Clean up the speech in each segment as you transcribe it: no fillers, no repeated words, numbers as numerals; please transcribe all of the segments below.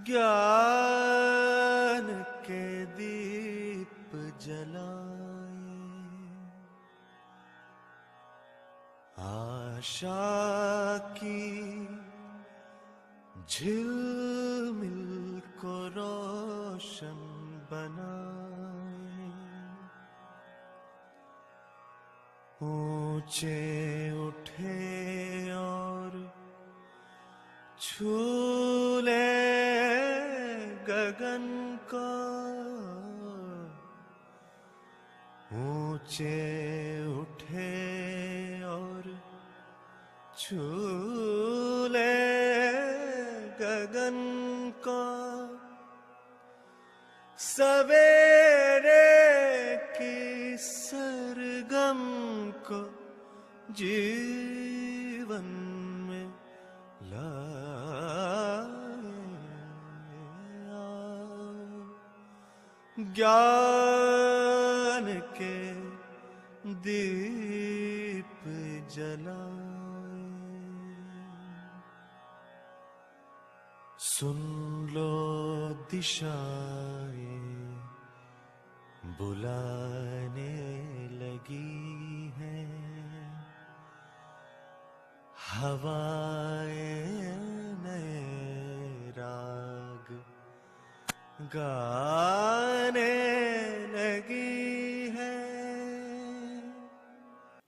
ज्ञान के दीप जलाए, आशा की झिलमिल को रोशन बनाए, ऊंचे उठे और छू ले गगन को, ऊंचे उठे और छू ले गगन को, सवेरे की सरगम को जीवन में ज्ञान के दीप जलाए। सुन लो दिशाएं बुलाने लगी हैं, हवाएं नए राग गाने लगी है।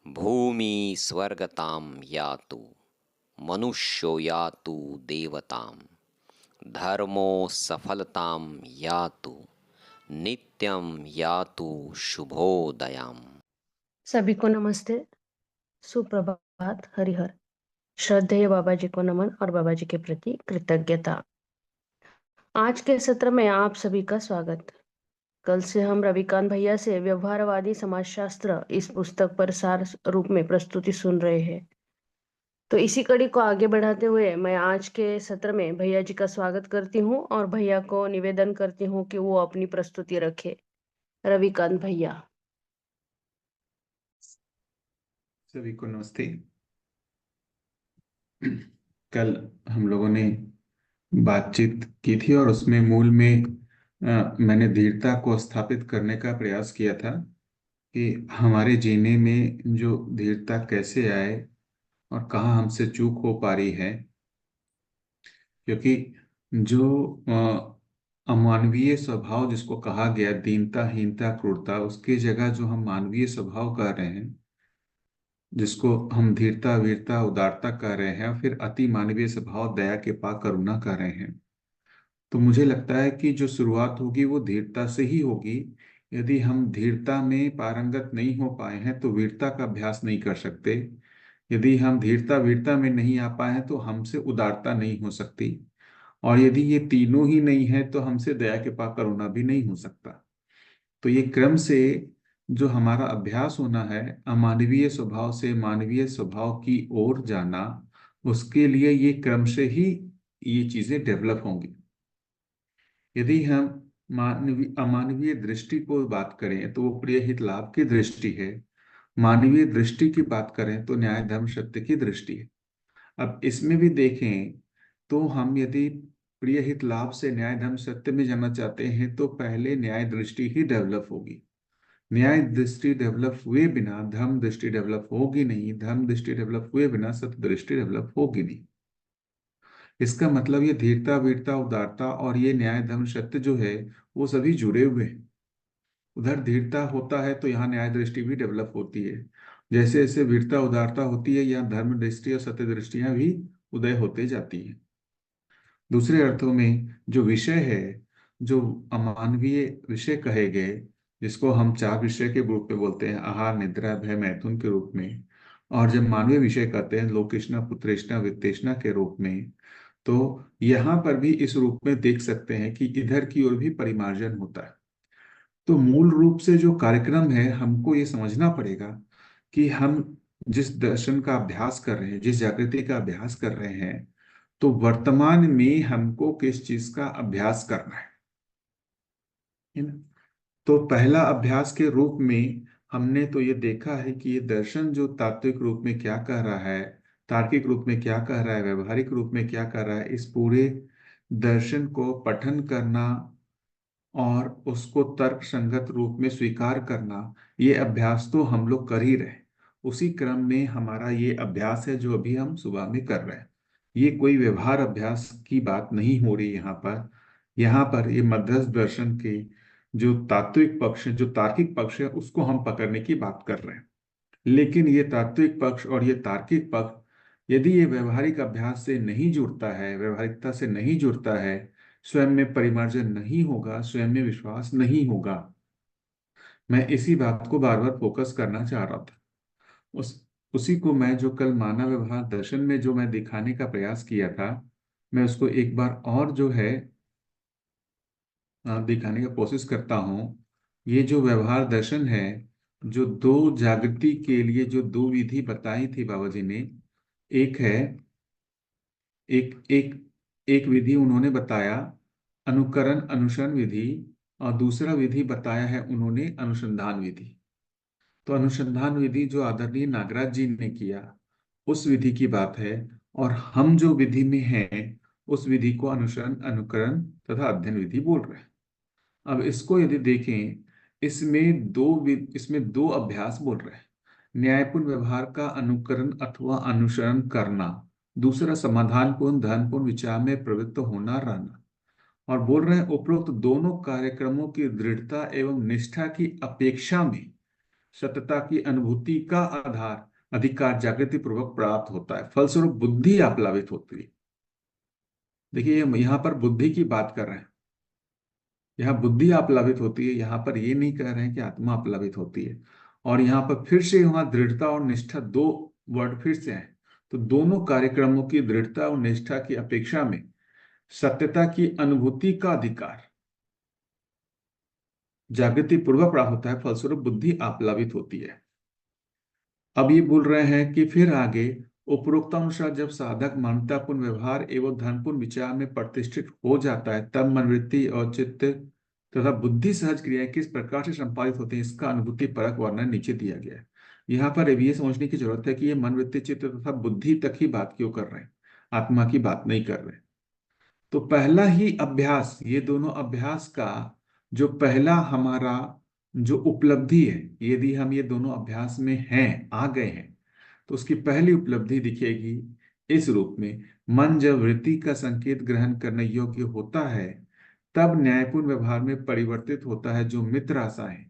भूमि स्वर्गतां यातु मनुष्यो यातु देवतां, धर्मो सफलतां यातु नित्यं यातु शुभोदयम्। सभी को नमस्ते, सुप्रभात, हरिहर। श्रद्धेय बाबा जी को नमन और बाबा जी के प्रति कृतज्ञता। आज के सत्र में आप सभी का स्वागत। कल से हम रविकांत भैया से व्यवहारवादी समाजशास्त्र इस पुस्तक पर सार रूप में प्रस्तुति सुन रहे हैं। तो इसी कड़ी को आगे बढ़ाते हुए मैं आज के सत्र में भैया जी का स्वागत करती हूँ और भैया को निवेदन करती हूँ कि वो अपनी प्रस्तुति रखे। रविकांत भैया। सभी को नमस्ते। कल हम लोगों ने बातचीत की थी और उसमें मूल में मैंने धीरता को स्थापित करने का प्रयास किया था कि हमारे जीने में जो धीरता कैसे आए और कहाँ हमसे चूक हो पा रही है, क्योंकि जो अमानवीय स्वभाव जिसको कहा गया दीनता, हीनता, क्रूरता, उसकी जगह जो हम मानवीय स्वभाव कह रहे हैं, जिसको हम धीरता, वीरता, उदारता कह रहे हैं, फिर अति मानवीय स्वभाव दया, कृपा, करुणा कह रहे हैं, तो मुझे लगता है कि जो शुरुआत होगी वो धीरता से ही होगी। यदि हम धीरता में पारंगत नहीं हो पाए हैं तो वीरता का अभ्यास नहीं कर सकते। यदि हम धीरता वीरता में नहीं आ पाए हैं तो हमसे उदारता नहीं हो सकती, और यदि ये तीनों ही नहीं है तो हमसे दया, कृपा, करुणा भी नहीं हो सकता। तो ये क्रम से जो हमारा अभ्यास होना है अमानवीय स्वभाव से मानवीय स्वभाव की ओर जाना, उसके लिए ये क्रम से ही ये चीजें डेवलप होंगी। यदि हम अमानवीय दृष्टि को बात करें तो वो प्रिय हित लाभ की दृष्टि है, मानवीय दृष्टि की बात करें तो न्याय धर्म सत्य की दृष्टि है। अब इसमें भी देखें तो हम यदि प्रिय हित लाभ से न्याय धर्म सत्य में जाना चाहते हैं तो पहले न्याय दृष्टि ही डेवलप होगी। न्याय दृष्टि डेवलप हुए बिना धर्म दृष्टि डेवलप होगी नहीं, धर्म दृष्टि डेवलप हुए बिना सत्य दृष्टि डेवलप होगी नहीं। इसका मतलब ये धीरता, वीरता, उदारता और ये न्याय धर्म सत्य जो है वो सभी जुड़े हुए हैं। उधर धीरता होता है तो यहाँ न्याय दृष्टि भी डेवलप होती है। जैसे जैसे वीरता, उदारता होती है यहाँ धर्म दृष्टि और सत्य दृष्टियां भी उदय होते जाती हैं। दूसरे अर्थों में जो विषय है, जो अमानवीय विषय कहे गए, जिसको हम चार विषय के रूप में बोलते हैं, आहार, निद्रा, भय, मैथुन के रूप में, और जब मानवीय विषय कहते हैं लोकेशना, पुत्रेशना, वित्तेशना के रूप में, तो यहाँ पर भी इस रूप में देख सकते हैं कि इधर की ओर भी परिमार्जन होता है। तो मूल रूप से जो कार्यक्रम है हमको ये समझना पड़ेगा कि हम जिस दर्शन का अभ्यास कर रहे हैं, जिस जागृति का अभ्यास कर रहे हैं, तो वर्तमान में हमको किस चीज का अभ्यास करना है ना। तो पहला अभ्यास के रूप में हमने तो ये देखा है कि ये दर्शन जो तात्विक रूप में क्या कह रहा है, तार्किक रूप में क्या कह रहा है, व्यवहारिक रूप में क्या कह रहा है, इस पूरे दर्शन को पठन करना और उसको तर्क संगत रूप में स्वीकार करना, ये अभ्यास तो हम लोग कर ही रहे। उसी क्रम में हमारा ये अभ्यास है जो अभी हम सुबह में कर रहे हैं। ये कोई व्यवहार अभ्यास की बात नहीं हो रही यहाँ पर। यहाँ पर ये मध्यस्थ दर्शन के जो तात्विक पक्ष है, जो तार्किक पक्ष है, उसको हम पकड़ने की बात कर रहे हैं। लेकिन ये तात्विक पक्ष और ये तार्किक पक्ष यदि ये व्यवहारिक अभ्यास से नहीं जुड़ता है, व्यवहारिकता से नहीं जुड़ता है, स्वयं में परिमार्जन नहीं होगा, स्वयं में विश्वास नहीं होगा। मैं इसी बात को बार बार फोकस करना चाह रहा था। उस उसी को मैं जो कल मानव व्यवहार दर्शन में जो मैं दिखाने का प्रयास किया था, मैं उसको एक बार और जो है दिखाने का कोशिश करता हूँ। ये जो व्यवहार दर्शन है, जो दो जागृति के लिए जो दो विधि बताई थी बाबा जी ने, एक है एक एक एक विधि उन्होंने बताया अनुकरण अनुसरण विधि, और दूसरा विधि बताया है उन्होंने अनुसंधान विधि। तो अनुसंधान विधि जो आदरणीय नागराज जी ने किया, उस विधि की बात है। और हम जो विधि में हैं, उस विधि को अनुसरण अनुकरण तथा अध्ययन विधि बोल रहे हैं। अब इसको यदि देखें, इसमें दो अभ्यास बोल रहे हैं। न्यायपूर्ण व्यवहार का अनुकरण अथवा अनुसरण करना, दूसरा समाधानपूर्ण ध्यानपूर्ण विचार में प्रवृत्त होना रहना। और बोल रहे हैं उपरोक्त दोनों कार्यक्रमों की दृढ़ता एवं निष्ठा की अपेक्षा में सत्यता की अनुभूति का आधार अधिकार जागृति पूर्वक प्राप्त होता है, फलस्वरूप बुद्धि आप्लावित होती है। देखिए यहाँ पर बुद्धि की बात कर रहे हैं, यहाँ बुद्धि आप्लावित होती है, यहाँ पर ये नहीं कह रहे हैं कि आत्मा आप्लावित होती है। और यहाँ पर फिर से वहां दृढ़ता और निष्ठा दो वर्ड फिर से हैं। तो दोनों कार्यक्रमों की दृढ़ता और निष्ठा की अपेक्षा में सत्यता की अनुभूति का अधिकार जागृति पूर्वक प्राप्त होता है, फलस्वरूप बुद्धि आप्लावित होती है। अब ये बोल रहे हैं कि फिर आगे उपरोक्तानुसार जब साधक मान्यतापूर्ण व्यवहार एवं ध्यानपूर्ण विचार में प्रतिष्ठित हो जाता है, तब मनवृत्ति और चित्त तथा बुद्धि सहज क्रियाएं किस प्रकार से संपादित होती हैं, इसका अनुभूति परक वर्णन नीचे दिया गया है। यहाँ पर ये समझने की जरूरत है कि ये मनवृत्ति चित्त तथा बुद्धि तक ही बात क्यों कर रहे हैं, आत्मा की बात नहीं कर रहे। तो पहला ही अभ्यास, ये दोनों अभ्यास का जो पहला हमारा जो उपलब्धि है, यदि हम ये दोनों अभ्यास में हैं, आ गए हैं, तो उसकी पहली उपलब्धि दिखेगी इस रूप में। मन जब वृत्ति का संकेत ग्रहण करने योग्य होता है, तब न्यायपूर्ण व्यवहार में परिवर्तित होता है, जो मित्र आशा है,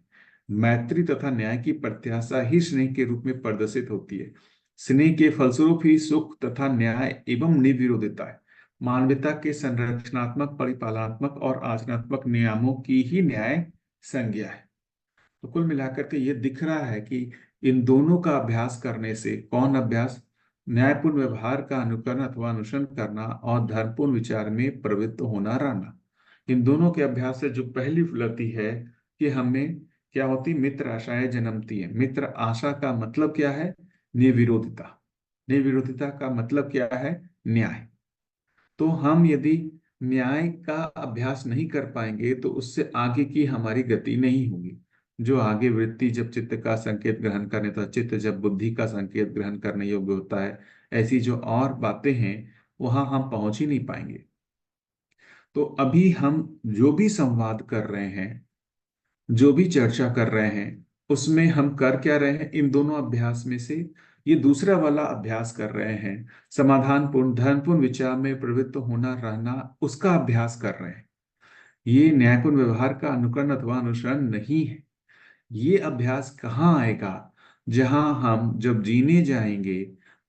मैत्री तथा न्याय की प्रत्याशा ही स्नेह के रूप में प्रदर्शित होती है। स्नेह के फलस्वरूप ही सुख तथा न्याय एवं निर्विरोधिता है, मानवता के संरक्षणात्मक परिपालनात्मक और आचरणात्मक नियमों की ही न्याय संज्ञा है। तो कुल मिलाकर के ये दिख रहा है कि इन दोनों का अभ्यास करने से, कौन अभ्यास, न्यायपूर्ण व्यवहार का अनुकरण अथवा अनुसरण करना और धर्मपूर्ण विचार में प्रवृत्त होना रहना, इन दोनों के अभ्यास से जो पहली उपलब्धि है कि हमें क्या होती, मित्र आशाएं जन्मती है। मित्र आशा का मतलब क्या है, निर्विरोधिता। निर्विरोधिता का मतलब क्या है, न्याय। तो हम यदि न्याय का अभ्यास नहीं कर पाएंगे तो उससे आगे की हमारी गति नहीं होगी। जो आगे वृत्ति जब चित्त का संकेत ग्रहण करने, तो चित्त जब बुद्धि का संकेत ग्रहण करने योग्य होता है, ऐसी जो और बातें हैं वहां हम पहुंच ही नहीं पाएंगे। तो अभी हम जो भी संवाद कर रहे हैं, जो भी चर्चा कर रहे हैं, उसमें हम कर क्या रहे हैं, इन दोनों अभ्यास में से ये दूसरा वाला अभ्यास कर रहे हैं, समाधान पूर्ण धर्मपूर्ण विचार में प्रवृत्त होना रहना, उसका अभ्यास कर रहे हैं। ये न्यायपूर्ण व्यवहार का अनुकरण अथवा अनुसरण नहीं है। ये अभ्यास कहाँ आएगा, जहां हम जब जीने जाएंगे,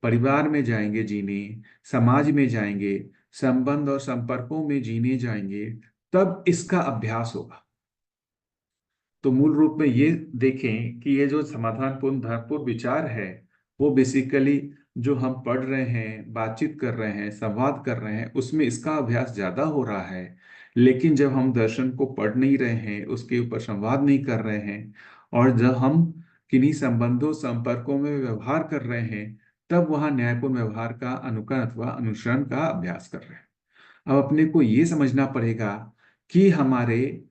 परिवार में जाएंगे जीने, समाज में जाएंगे, संबंध और संपर्कों में जीने जाएंगे, तब इसका अभ्यास होगा। तो मूल रूप में ये देखें कि ये जो समाधानपूर्ण धर्मपूर्ण विचार है, वो बेसिकली जो हम पढ़ रहे हैं, बातचीत कर रहे हैं, संवाद कर रहे हैं, उसमें इसका अभ्यास ज्यादा हो रहा है। लेकिन जब हम दर्शन को पढ़ नहीं रहे हैं, उसके ऊपर संवाद नहीं कर रहे हैं, और जब हम किन्हीं संबंधों संपर्कों में व्यवहार कर रहे हैं, तब वहां न्यायपूर्ण व्यवहार का अनुकरण अथवा अनुसरण का अभ्यास कर रहे हैं। अब अपने को ये समझना पड़ेगा कि हमारे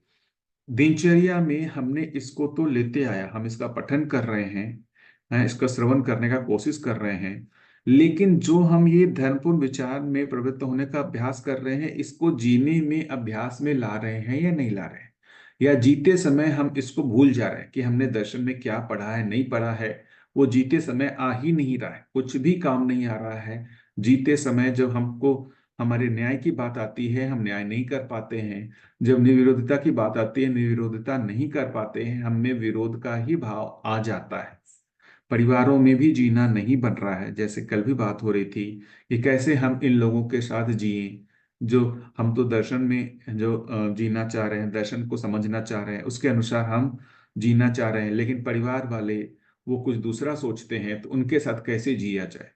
दिनचर्या में हमने इसको तो लेते आया, हम इसका पठन कर रहे हैं, इसका श्रवण करने का कोशिश कर रहे हैं, लेकिन जो हम ये धर्मपूर्ण विचार में प्रवृत्त होने का अभ्यास कर रहे हैं, इसको जीने में अभ्यास में ला रहे हैं या नहीं ला रहे हैं, या जीते समय हम इसको भूल जा रहे हैं कि हमने दर्शन में क्या पढ़ा है नहीं पढ़ा है, वो जीते समय आ ही नहीं रहा है, कुछ भी काम नहीं आ रहा है। जीते समय जब हमको हमारे न्याय की बात आती है, हम न्याय नहीं कर पाते हैं। जब निर्विरोधिता की बात आती है, निर्विरोधिता नहीं कर पाते हैं, हम में विरोध का ही भाव आ जाता है। परिवारों में भी जीना नहीं बन रहा है। जैसे कल भी बात हो रही थी कि कैसे हम इन लोगों के साथ जिए, जो हम तो दर्शन में जो जीना चाह रहे हैं, दर्शन को समझना चाह रहे हैं, उसके अनुसार हम जीना चाह रहे हैं, लेकिन परिवार वाले वो कुछ दूसरा सोचते हैं, तो उनके साथ कैसे जिया जाए।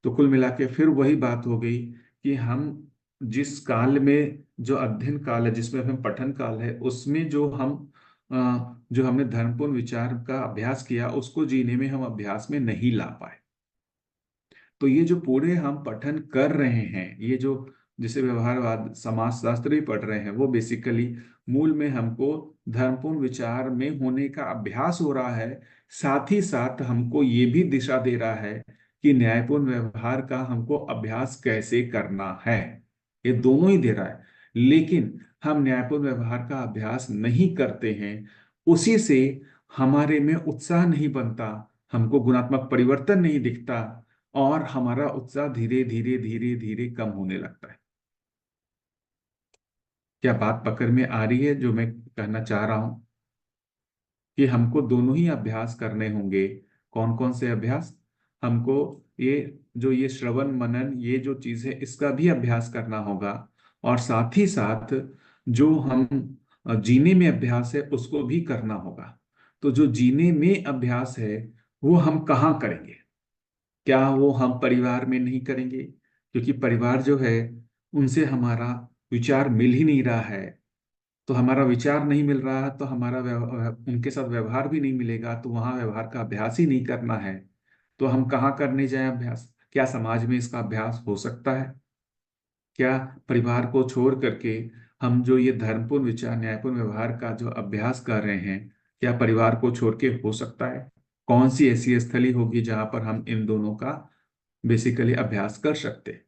तो कुल मिला के फिर वही बात हो गई कि हम जिस काल में, जो अध्ययन काल है, जिसमें हम पठन काल है, उसमें जो हमने धर्मपूर्ण विचार का अभ्यास किया, उसको जीने में हम अभ्यास में नहीं ला पाए। तो ये जो पूरे हम पठन कर रहे हैं, ये जो जिसे व्यवहारवाद समाज शास्त्र भी पढ़ रहे हैं, वो बेसिकली मूल में हमको धर्मपूर्ण विचार में होने का अभ्यास हो रहा है। साथ ही साथ हमको ये भी दिशा दे रहा है कि न्यायपूर्ण व्यवहार का हमको अभ्यास कैसे करना है। ये दोनों ही दे रहा है, लेकिन हम न्यायपूर्ण व्यवहार का अभ्यास नहीं करते हैं। उसी से हमारे में उत्साह नहीं बनता, हमको गुणात्मक परिवर्तन नहीं दिखता, और हमारा उत्साह धीरे धीरे धीरे धीरे कम होने लगता है। क्या बात पकड़ में आ रही है जो मैं कहना चाह रहा हूं? कि हमको दोनों ही अभ्यास करने होंगे। कौन कौन से अभ्यास? हमको ये श्रवण मनन, ये जो चीज है, इसका भी अभ्यास करना होगा, और साथ ही साथ जो हम जीने में अभ्यास है उसको भी करना होगा। तो जो जीने में अभ्यास है वो हम कहाँ करेंगे? क्या वो हम परिवार में नहीं करेंगे? क्योंकि परिवार जो है, उनसे हमारा विचार मिल ही नहीं रहा है। तो हमारा विचार नहीं मिल रहा है, तो हमारा उनके साथ व्यवहार भी नहीं मिलेगा, तो वहां व्यवहार का अभ्यास ही नहीं करना है। तो हम कहाँ करने जाएं अभ्यास? क्या समाज में इसका अभ्यास हो सकता है? क्या परिवार को छोड़ करके हम जो ये धर्मपूर्ण विचार, न्यायपूर्ण व्यवहार का जो अभ्यास कर रहे हैं, क्या परिवार को छोड़ के हो सकता है? कौन सी ऐसी स्थली होगी जहां पर हम इन दोनों का बेसिकली अभ्यास कर सकते हैं?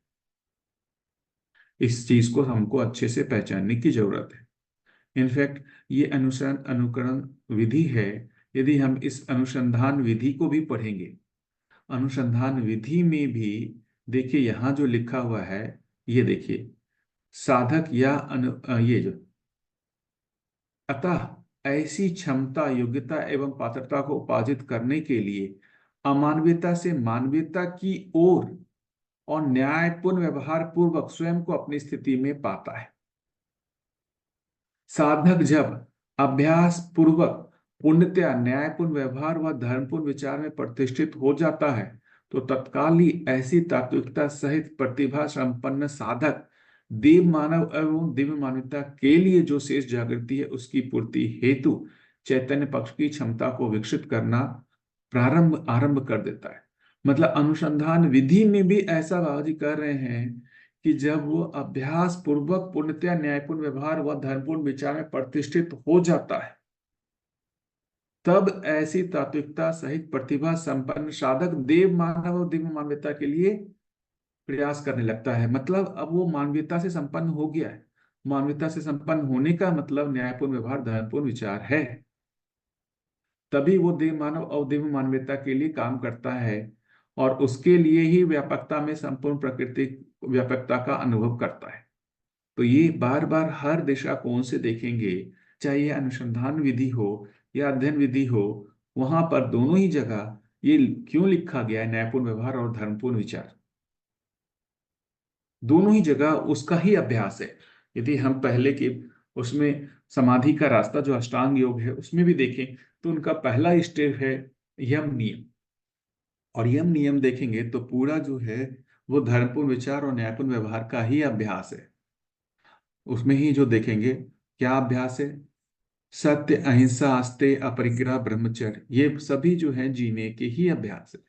इस चीज को हमको अच्छे से पहचानने की जरूरत है। इनफैक्ट ये अनुसरण अनुकरण विधि है। यदि हम इस अनुसंधान विधि को भी पढ़ेंगे, अनुसंधान विधि में भी देखिए यहाँ जो लिखा हुआ है, ये देखिए, साधक या ये जो अतः ऐसी क्षमता, योग्यता एवं पात्रता को उपार्जित करने के लिए अमानवीयता से मानवीयता की ओर और न्यायपूर्ण व्यवहार पूर्वक स्वयं को अपनी स्थिति में पाता है। साधक जब अभ्यास पूर्वक पूर्णतया न्यायपूर्ण व्यवहार व धर्मपूर्ण विचार में प्रतिष्ठित हो जाता है, तो तत्काल ही ऐसी तात्विकता सहित प्रतिभा संपन्न साधक देव मानव एवं दिव्य मानवता के लिए जो शेष जागृति है, उसकी पूर्ति हेतु चैतन्य पक्ष की क्षमता को विकसित करना आरंभ कर देता है। मतलब अनुसंधान विधि में भी ऐसा बाबा जी कर रहे हैं कि जब वो अभ्यास पूर्वक पूर्णतया न्यायपूर्ण व्यवहार व धर्मपूर्ण विचार में प्रतिष्ठित हो जाता है, तब ऐसी तात्विकता सहित प्रतिभा संपन्न साधक देव मानव और दिव्य मानवता के लिए प्रयास करने लगता है। मतलब अब वो मानवीयता से संपन्न हो गया है। मानवीयता से संपन्न होने का मतलब न्यायपूर्ण व्यवहार, धर्मपूर्ण विचार है। तभी वो देव मानव और दिव्य मानवता के लिए काम करता है, और उसके लिए ही व्यापकता में संपूर्ण प्रकृति व्यापकता का अनुभव करता है। तो ये बार बार हर दिशा कोण से देखेंगे, चाहे ये अनुसंधान विधि हो या अध्ययन विधि हो, वहां पर दोनों ही जगह ये क्यों लिखा गया है, न्यायपूर्ण व्यवहार और धर्मपूर्ण विचार, दोनों ही जगह उसका ही अभ्यास है। यदि हम पहले के उसमें समाधि का रास्ता जो अष्टांग योग है उसमें भी देखें, तो उनका पहला स्टेप है यम नियम। और यम नियम देखेंगे तो पूरा जो है वो धर्मपूर्ण विचार और न्यायपूर्ण व्यवहार का ही अभ्यास है। उसमें ही जो देखेंगे क्या अभ्यास है, सत्य, अहिंसा, आस्ते, अपरिग्रह, ब्रह्मचर्य, ये सभी जो है जीने के ही अभ्यास है।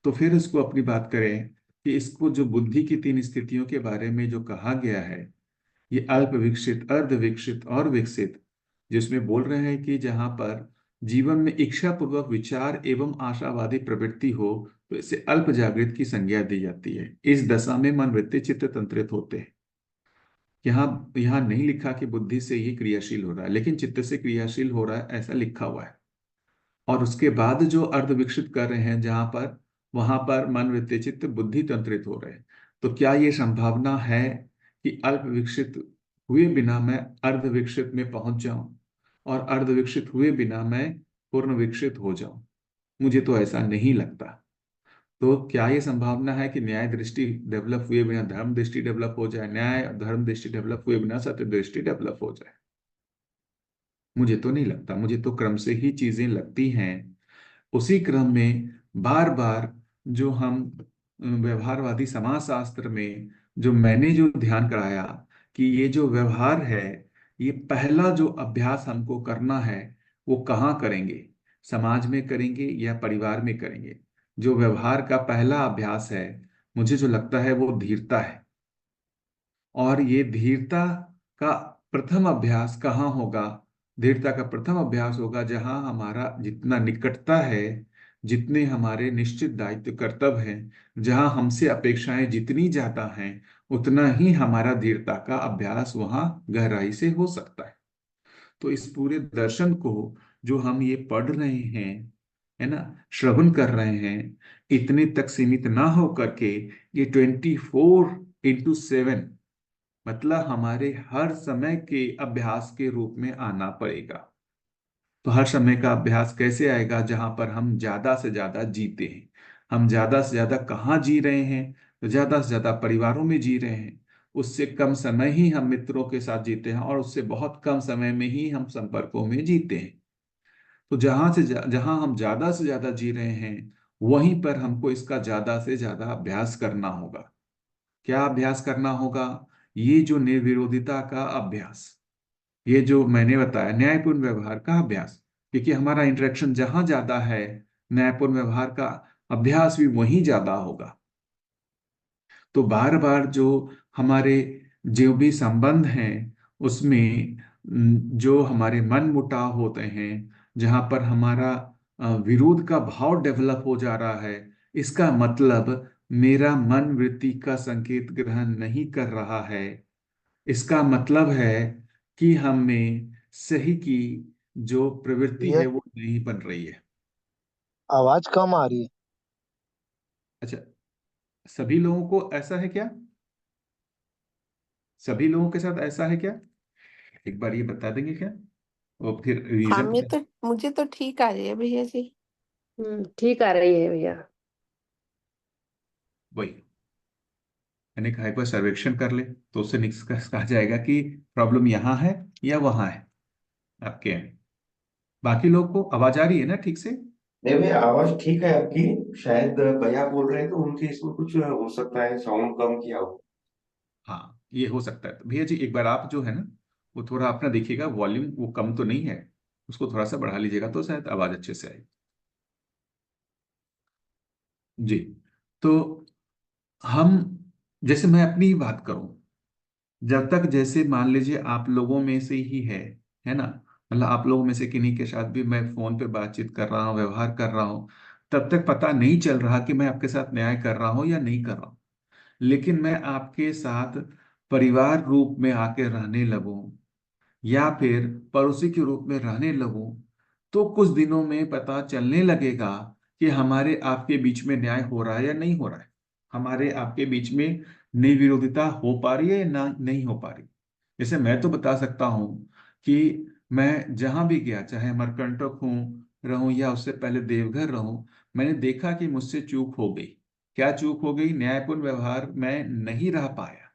तो फिर इसको अपनी बात करें कि इसको जो बुद्धि की तीन स्थितियों के बारे में जो कहा गया है, ये अल्प विकसित, अर्ध विकसित और विकसित, जिसमें बोल रहे हैं कि जहां पर जीवन में इच्छा पूर्वक विचार एवं आशावादी प्रवृत्ति हो, तो इसे अल्प जागृत की संज्ञा दी जाती है। इस दशा में मन वृत्ति चित्त तंत्रित होते हैं। यहाँ यहाँ नहीं लिखा कि बुद्धि से ये क्रियाशील हो रहा है, लेकिन चित्त से क्रियाशील हो रहा है ऐसा लिखा हुआ है। और उसके बाद जो अर्ध विकसित कर रहे हैं जहां पर, वहां पर मन वृत्ति चित्त बुद्धि तंत्रित हो रहे हैं। तो क्या ये संभावना है कि अल्प विकसित हुए बिना मैं अर्ध विकसित में पहुंच जाऊं और अर्ध विकसित हुए बिना मैं पूर्ण विकसित हो जाऊं? मुझे तो ऐसा नहीं लगता। तो क्या ये संभावना है कि न्याय दृष्टि डेवलप हुए बिना धर्म दृष्टि डेवलप हो जाए, न्याय धर्म दृष्टि डेवलप हुए बिना सत्य दृष्टि डेवलप हो जाए? मुझे तो नहीं लगता। मुझे तो क्रम से ही चीजें लगती हैं। उसी क्रम में बार बार जो हम व्यवहारवादी समाजशास्त्र में जो मैंने जो ध्यान कराया कि ये जो व्यवहार है, ये पहला जो अभ्यास हमको करना है वो कहाँ करेंगे? समाज में करेंगे या परिवार में करेंगे? जो व्यवहार का पहला अभ्यास है, मुझे जो लगता है वो धीरता है। और ये धीरता का प्रथम अभ्यास कहाँ होगा? धीरता का प्रथम अभ्यास होगा जहां हमारा जितना निकटता है, जितने हमारे निश्चित दायित्व कर्तव्य हैं, जहां हमसे अपेक्षाएं जितनी ज्यादा हैं, उतना ही हमारा धीरता का अभ्यास वहां गहराई से हो सकता है। तो इस पूरे दर्शन को जो हम ये पढ़ रहे हैं, है ना, श्रवण कर रहे हैं, इतने तक सीमित ना हो करके ये 24/7, मतलब हमारे हर समय के अभ्यास के रूप में आना पड़ेगा। तो हर समय का अभ्यास कैसे आएगा? जहां पर हम ज्यादा से ज्यादा जीते हैं। हम ज्यादा से ज्यादा कहाँ जी रहे हैं? तो ज्यादा से ज्यादा परिवारों में जी रहे हैं। उससे कम समय ही हम मित्रों के साथ जीते हैं और उससे बहुत कम समय में ही हम संपर्कों में जीते हैं। तो जहां हम ज्यादा से ज्यादा जी रहे हैं, वहीं पर हमको इसका ज्यादा से ज्यादा अभ्यास करना होगा। क्या अभ्यास करना होगा? ये जो निर्विरोधिता का अभ्यास, ये जो मैंने बताया न्यायपूर्ण व्यवहार का अभ्यास, क्योंकि हमारा इंटरेक्शन जहां ज्यादा है, न्यायपूर्ण व्यवहार का अभ्यास भी वहीं ज्यादा होगा। तो बार बार जो हमारे जो भी संबंध हैं उसमें जो हमारे मन मुटाव होते हैं, जहां पर हमारा विरोध का भाव डेवलप हो जा रहा है, इसका मतलब मेरा मन वृत्ति का संकेत ग्रहण नहीं कर रहा है। इसका मतलब है कि हम में सही की जो प्रवृत्ति ये है वो नहीं बन रही है। आवाज कम आ रही है। अच्छा, सभी लोगों को ऐसा है क्या? सभी लोगों के साथ ऐसा है क्या? एक बार ये बता देंगे क्या? और फिर हाँ, रिवीजन। मुझे तो ठीक आ रही है भैया जी। ठीक आ रही है भैया। वही मैंने कहा, एक बार सर्वेक्षण कर ले तो उससे निष्कर्ष कहा जाएगा कि प्रॉब्लम यहाँ है या वहां है आपके end। बाकी लोग को आवाज आ रही है ना ठीक से? नहीं भैया, आवाज ठीक है आपकी। शायद भैया बोल रहे हैं तो उनके इसमें कुछ हो सकता है, साउंड कम किया हो। हाँ, ये हो सकता है। तो भैया जी एक बार आप जो है ना, वो थोड़ा अपना देखिएगा, वॉल्यूम वो कम तो नहीं है, उसको थोड़ा सा बढ़ा लीजिएगा तो शायद आवाज अच्छे से आए। जी। तो हम, जैसे मैं अपनी ही बात करूं, जब तक जैसे मान लीजिए आप लोगों में से ही है ना, मतलब आप लोगों में से किन्हीं के साथ भी मैं फोन पे बातचीत कर रहा हूँ, व्यवहार कर रहा हूँ, तब तक पता नहीं चल रहा कि मैं आपके साथ न्याय कर रहा हूँ या नहीं कर रहा हूँ। लेकिन मैं आपके साथ परिवार रूप में आके रहने लगूं या फिर पड़ोसी के रूप में रहने लगूं, तो कुछ दिनों में पता चलने लगेगा कि हमारे आपके बीच में न्याय हो रहा है या नहीं हो रहा है। हमारे आपके बीच में निर्विरोधिता हो पा रही है या ना नहीं हो पा रही। जैसे मैं तो बता सकता हूं कि मैं जहां भी गया, चाहे अमरकंटक हूं रहूं या उससे पहले देवघर रहूं, मैंने देखा कि मुझसे चूक हो गई। क्या चूक हो गई? न्यायपूर्ण व्यवहार में नहीं रह पाया।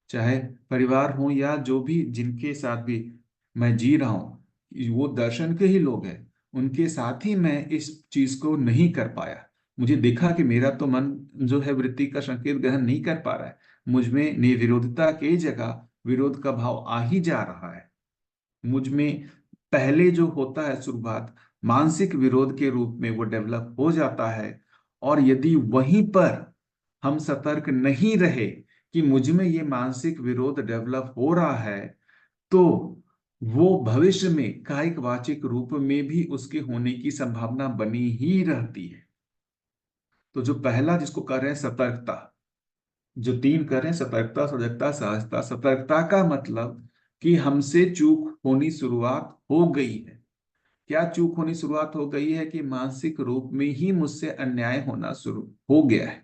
चाहे परिवार हो या जो भी जिनके साथ भी मैं जी रहा हूँ, वो दर्शन के ही लोग हैं, उनके साथ ही मैं इस चीज को नहीं कर पाया। मुझे देखा कि मेरा तो मन जो है वृत्ति का संकेत ग्रहण नहीं कर पा रहा है। मुझ में निर्विरोधता के जगह विरोध का भाव आ ही जा रहा है। मुझ में पहले जो होता है शुरुआत, मानसिक विरोध के रूप में वो डेवलप हो जाता है। और यदि वहीं पर हम सतर्क नहीं रहे कि मुझ में ये मानसिक विरोध डेवलप हो रहा है, तो वो भविष्य में कायिक वाचिक रूप में भी उसके होने की संभावना बनी ही रहती है। तो जो पहला जिसको कर रहे हैं सतर्कता, जो तीन कर रहे हैं सतर्कता, सजगता, सहजता। सतर्कता का मतलब कि हमसे चूक होनी शुरुआत हो गई है। क्या चूक होनी शुरुआत हो गई है? कि मानसिक रूप में ही मुझसे अन्याय होना शुरू हो गया है।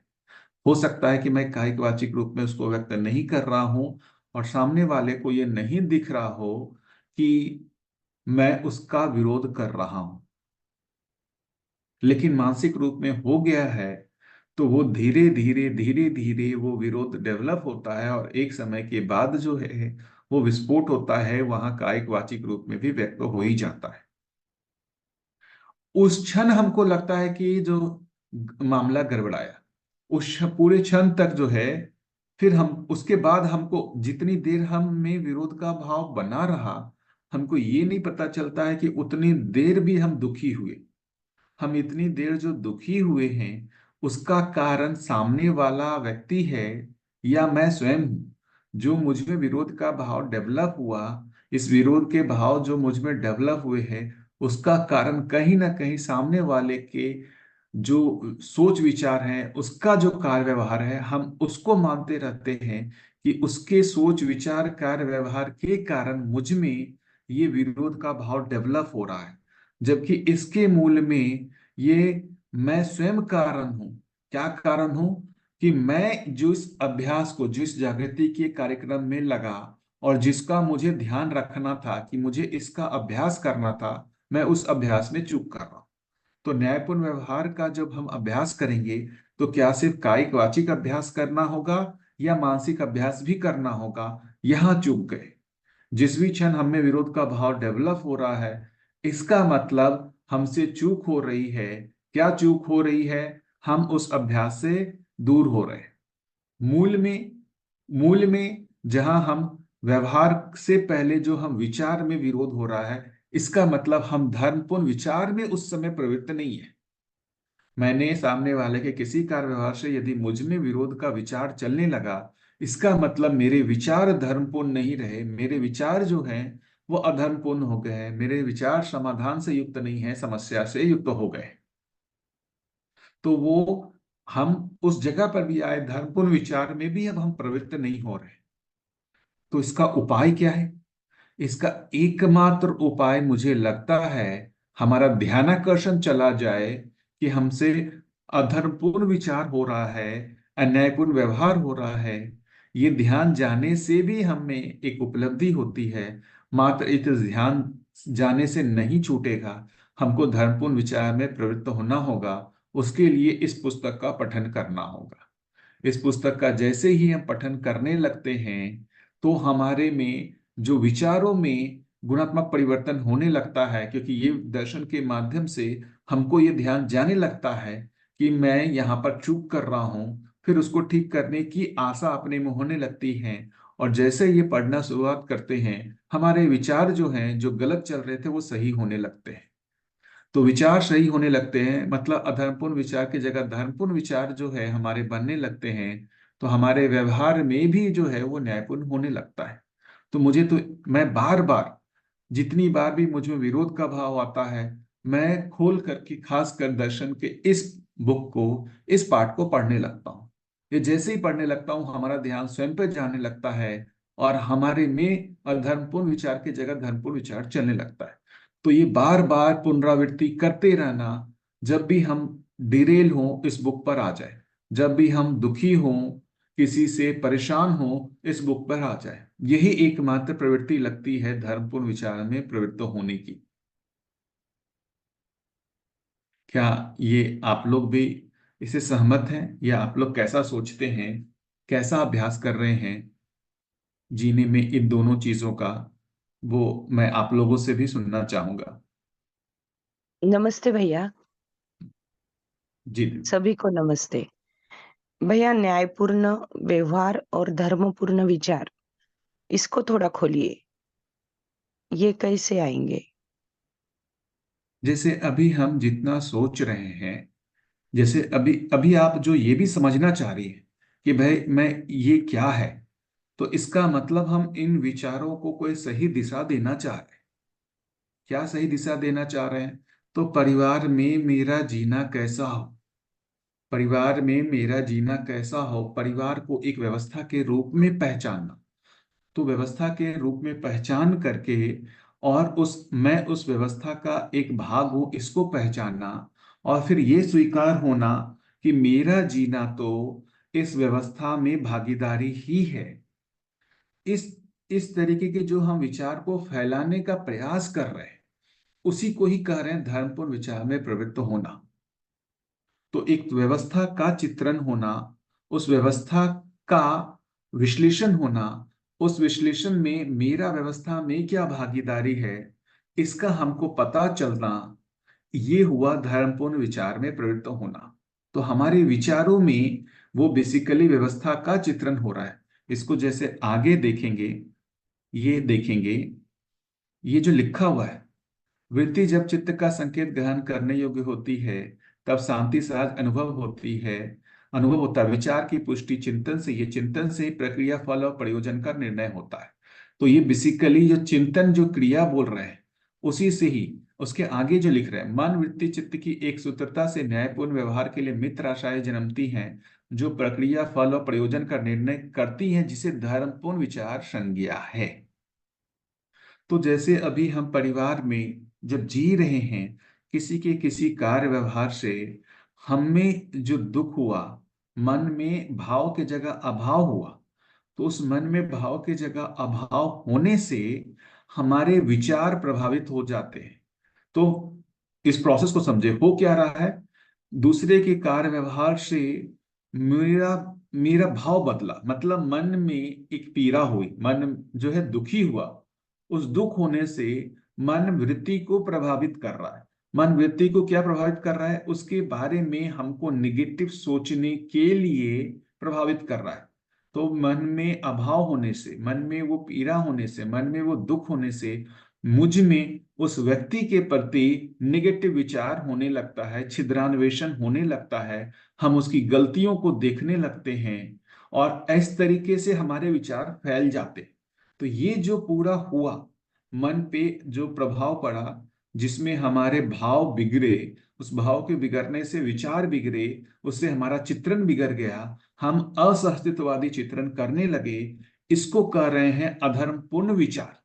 हो सकता है कि मैं कायिक वाचिक रूप में उसको व्यक्त नहीं कर रहा हूं और सामने वाले को ये नहीं दिख रहा हो कि मैं उसका विरोध कर रहा हूं, लेकिन मानसिक रूप में हो गया है। तो वो धीरे धीरे धीरे धीरे वो विरोध डेवलप होता है और एक समय के बाद जो है वो विस्फोट होता है, वहां कायिक वाचिक रूप में भी व्यक्त हो ही जाता है। उस क्षण हमको लगता है कि जो मामला गड़बड़ाया, पूरे क्षण तक जो है, फिर हम उसके बाद हमको जितनी देर हम में विरोध का भाव बना रहा, हमको ये नहीं पता चलता है कि उतनी देर भी हम दुखी हुए। हम इतनी देर जो दुखी हुए हैं उसका कारण सामने वाला व्यक्ति है या मैं स्वयं हूं। जो मुझ में विरोध का भाव डेवलप हुआ, इस विरोध के भाव जो मुझ में डेवलप हुए हैं, उसका कारण कहीं ना कहीं सामने वाले के जो सोच विचार है, उसका जो कार्य व्यवहार है, हम उसको मानते रहते हैं कि उसके सोच विचार कार्य व्यवहार के कारण मुझ में ये विरोध का भाव डेवलप हो रहा है। जबकि इसके मूल में ये मैं स्वयं कारण हूं। क्या कारण हूं? कि मैं जो इस अभ्यास को, जो इस जागृति के कार्यक्रम में लगा और जिसका मुझे ध्यान रखना था कि मुझे इसका अभ्यास करना था, मैं उस अभ्यास में चूक कर रहा हूं। तो न्यायपूर्ण व्यवहार का जब हम अभ्यास करेंगे तो क्या सिर्फ कायिक वाचिक अभ्यास करना होगा या मानसिक अभ्यास भी करना होगा? यहां चूक गए। जिस भी क्षण हमें विरोध का भाव डेवलप हो रहा है, इसका मतलब हमसे चूक हो रही है। क्या चूक हो रही है? हम उस अभ्यास से दूर हो रहे हैं। मूल में जहां हम व्यवहार से पहले जो हम विचार में विरोध हो रहा है, इसका मतलब हम धर्मपूर्ण विचार में उस समय प्रवृत्त नहीं है। मैंने सामने वाले के किसी कार्य व्यवहार से यदि मुझ में विरोध का विचार चलने लगा, इसका मतलब मेरे विचार धर्मपूर्ण नहीं रहे। मेरे विचार जो हैं वो अधर्मपूर्ण हो गए हैं। मेरे विचार समाधान से युक्त नहीं है, समस्या से युक्त हो गए। तो वो हम उस जगह पर भी आए, धर्मपूर्ण विचार में भी अब हम प्रवृत्त नहीं हो रहे। तो इसका उपाय क्या है? इसका एकमात्र उपाय मुझे लगता है, हमारा ध्यानाकर्षण चला जाए कि हमसे अधर्मपूर्ण विचार हो रहा है, अन्यायपूर्ण व्यवहार हो रहा है। ये ध्यान जाने से भी हमें एक उपलब्धि होती है। मात्र इस ध्यान जाने से नहीं छूटेगा, हमको धर्मपूर्ण विचार में प्रवृत्त होना होगा। उसके लिए इस पुस्तक का पठन करना होगा। इस पुस्तक का जैसे ही हम पठन करने लगते हैं तो हमारे में जो विचारों में गुणात्मक परिवर्तन होने लगता है, क्योंकि ये दर्शन के माध्यम से हमको ये ध्यान जाने लगता है कि मैं यहाँ पर चूक कर रहा हूँ। फिर उसको ठीक करने की आशा अपने में होने लगती है। और जैसे ये पढ़ना शुरुआत करते हैं, हमारे विचार जो हैं, जो गलत चल रहे थे, वो सही होने लगते हैं। तो विचार सही होने लगते हैं, मतलब अधर्मपूर्ण विचार की जगह धर्मपूर्ण विचार जो है हमारे बनने लगते हैं। तो हमारे व्यवहार में भी जो है वो न्यायपूर्ण होने लगता है। तो मैं बार बार, जितनी बार भी मुझ में विरोध का भाव आता है, मैं खोल करके खास कर दर्शन के इस बुक को, इस पाठ को पढ़ने लगता हूँ। ये जैसे ही पढ़ने लगता हूँ, हमारा ध्यान स्वयं पे जाने लगता है और हमारे में अधर्मपूर्ण विचार की जगह धर्मपूर्ण विचार चलने लगता है। तो ये बार बार पुनरावृत्ति करते रहना, जब भी हम डिरेल हों इस बुक पर आ जाए, जब भी हम दुखी हों, किसी से परेशान हो, इस बुक पर आ जाए। यही एकमात्र प्रवृत्ति लगती है धर्मपूर्ण विचार में प्रवृत्त होने की। क्या ये आप लोग भी इसे सहमत हैं या आप लोग कैसा सोचते हैं? कैसा अभ्यास कर रहे हैं जीने में इन दोनों चीजों का? वो मैं आप लोगों से भी सुनना चाहूंगा। नमस्ते भैया। जी। सभी को नमस्ते। भैया, न्यायपूर्ण व्यवहार और धर्मपूर्ण विचार, इसको थोड़ा खोलिए। ये कैसे आएंगे? जैसे अभी हम जितना सोच रहे हैं, जैसे अभी अभी आप जो ये भी समझना चाह रही है कि भाई मैं, ये क्या है, तो इसका मतलब हम इन विचारों को कोई सही दिशा देना चाह रहे हैं। क्या सही दिशा देना चाह रहे हैं? तो परिवार में मेरा जीना कैसा हो, परिवार में मेरा जीना कैसा हो, परिवार को एक व्यवस्था के रूप में पहचानना। तो व्यवस्था के रूप में पहचान करके और मैं उस व्यवस्था का एक भाग हूं, इसको पहचानना, और फिर ये स्वीकार होना कि मेरा जीना तो इस व्यवस्था में भागीदारी ही है। इस इस तरीके के जो हम विचार को फैलाने का प्रयास कर रहे हैं, उसी को ही कह रहे हैं धर्मपूर्ण विचार में प्रवृत्त होना। तो एक व्यवस्था का चित्रण होना, उस व्यवस्था का विश्लेषण होना, उस विश्लेषण में मेरा व्यवस्था में क्या भागीदारी है, इसका हमको पता चलना, ये हुआ धर्मपूर्ण विचार में प्रवृत्त होना। तो हमारे विचारों में वो बेसिकली व्यवस्था का चित्रण हो रहा है। इसको जैसे आगे देखेंगे, ये देखेंगे, ये जो लिखा हुआ है, वृत्ति जब चित्त का संकेत ग्रहण करने योग्य होती है, तब शांति सहज अनुभव होती है, अनुभव होता है। विचार की पुष्टि चिंतन से, ये चिंतन से ही प्रक्रिया, फल और प्रयोजन का निर्णय होता है। तो ये बेसिकली जो चिंतन, जो क्रिया बोल रहे हैं, उसी से ही उसके आगे जो लिख रहे हैं, मन वृत्ति चित्त की एक सूत्रता से न्यायपूर्ण व्यवहार के लिए मित्र आशाएं जन्मती हैं, जो प्रक्रिया, फल और प्रयोजन का निर्णय करती हैं, जिसे धर्मपूर्ण विचार संज्ञा है। तो जैसे अभी हम परिवार में जब जी रहे हैं, किसी कार्य व्यवहार से हमें जो दुख हुआ, मन में भाव के जगह अभाव हुआ, तो उस मन में भाव के जगह अभाव होने से हमारे विचार प्रभावित हो जाते हैं। तो इस प्रोसेस को समझे, हो क्या रहा है, दूसरे के कार्य व्यवहार से मेरा मेरा भाव बदला, मतलब मन में एक पीड़ा हुई, मन जो है दुखी हुआ। उस दुख होने से मन वृत्ति को प्रभावित कर रहा है। मन वृत्ति को क्या प्रभावित कर रहा है, उसके बारे में हमको निगेटिव सोचने के लिए प्रभावित कर रहा है। तो मन में अभाव होने से, मन में वो पीड़ा होने से, मन में वो दुख होने से मुझ में उस व्यक्ति के प्रति निगेटिव विचार होने लगता है, छिद्रान्वेषण होने लगता है, हम उसकी गलतियों को देखने लगते हैं, और इस तरीके से हमारे विचार फैल जाते। तो ये जो पूरा हुआ, मन पे जो प्रभाव पड़ा, जिसमें हमारे भाव बिगड़े, उस भाव के बिगड़ने से विचार बिगड़े, उससे हमारा चित्रण बिगड़ गया, हम असहस्तित्ववादी चित्रण करने लगे, इसको कह रहे हैं अधर्मपूर्ण विचार।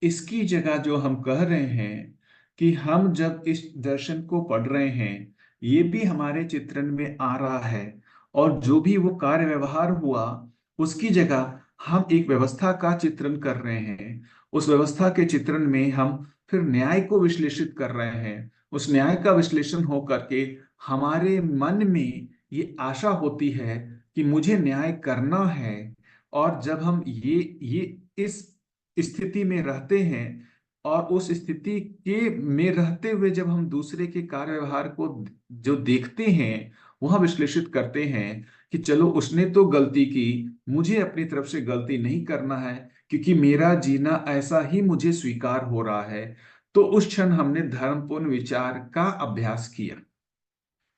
इसकी जगह जो हम कह रहे हैं कि हम जब इस दर्शन को पढ़ रहे हैं, ये भी हमारे चित्रण में आ रहा है, और जो भी वो कार्य व्यवहार हुआ, उसकी जगह हम एक व्यवस्था का चित्रण कर रहे हैं। उस व्यवस्था के चित्रण में हम फिर न्याय को विश्लेषित कर रहे हैं। उस न्याय का विश्लेषण हो करके हमारे मन में ये आशा होती है कि मुझे न्याय करना है। और जब हम ये इस स्थिति में रहते हैं, और उस स्थिति के में रहते हुए जब हम दूसरे के कार्य व्यवहार को जो देखते हैं, वहां विश्लेषित करते हैं कि चलो उसने तो गलती की, मुझे अपनी तरफ से गलती नहीं करना है, क्योंकि मेरा जीना ऐसा ही मुझे स्वीकार हो रहा है। तो उस क्षण हमने धर्मपूर्ण विचार का अभ्यास किया।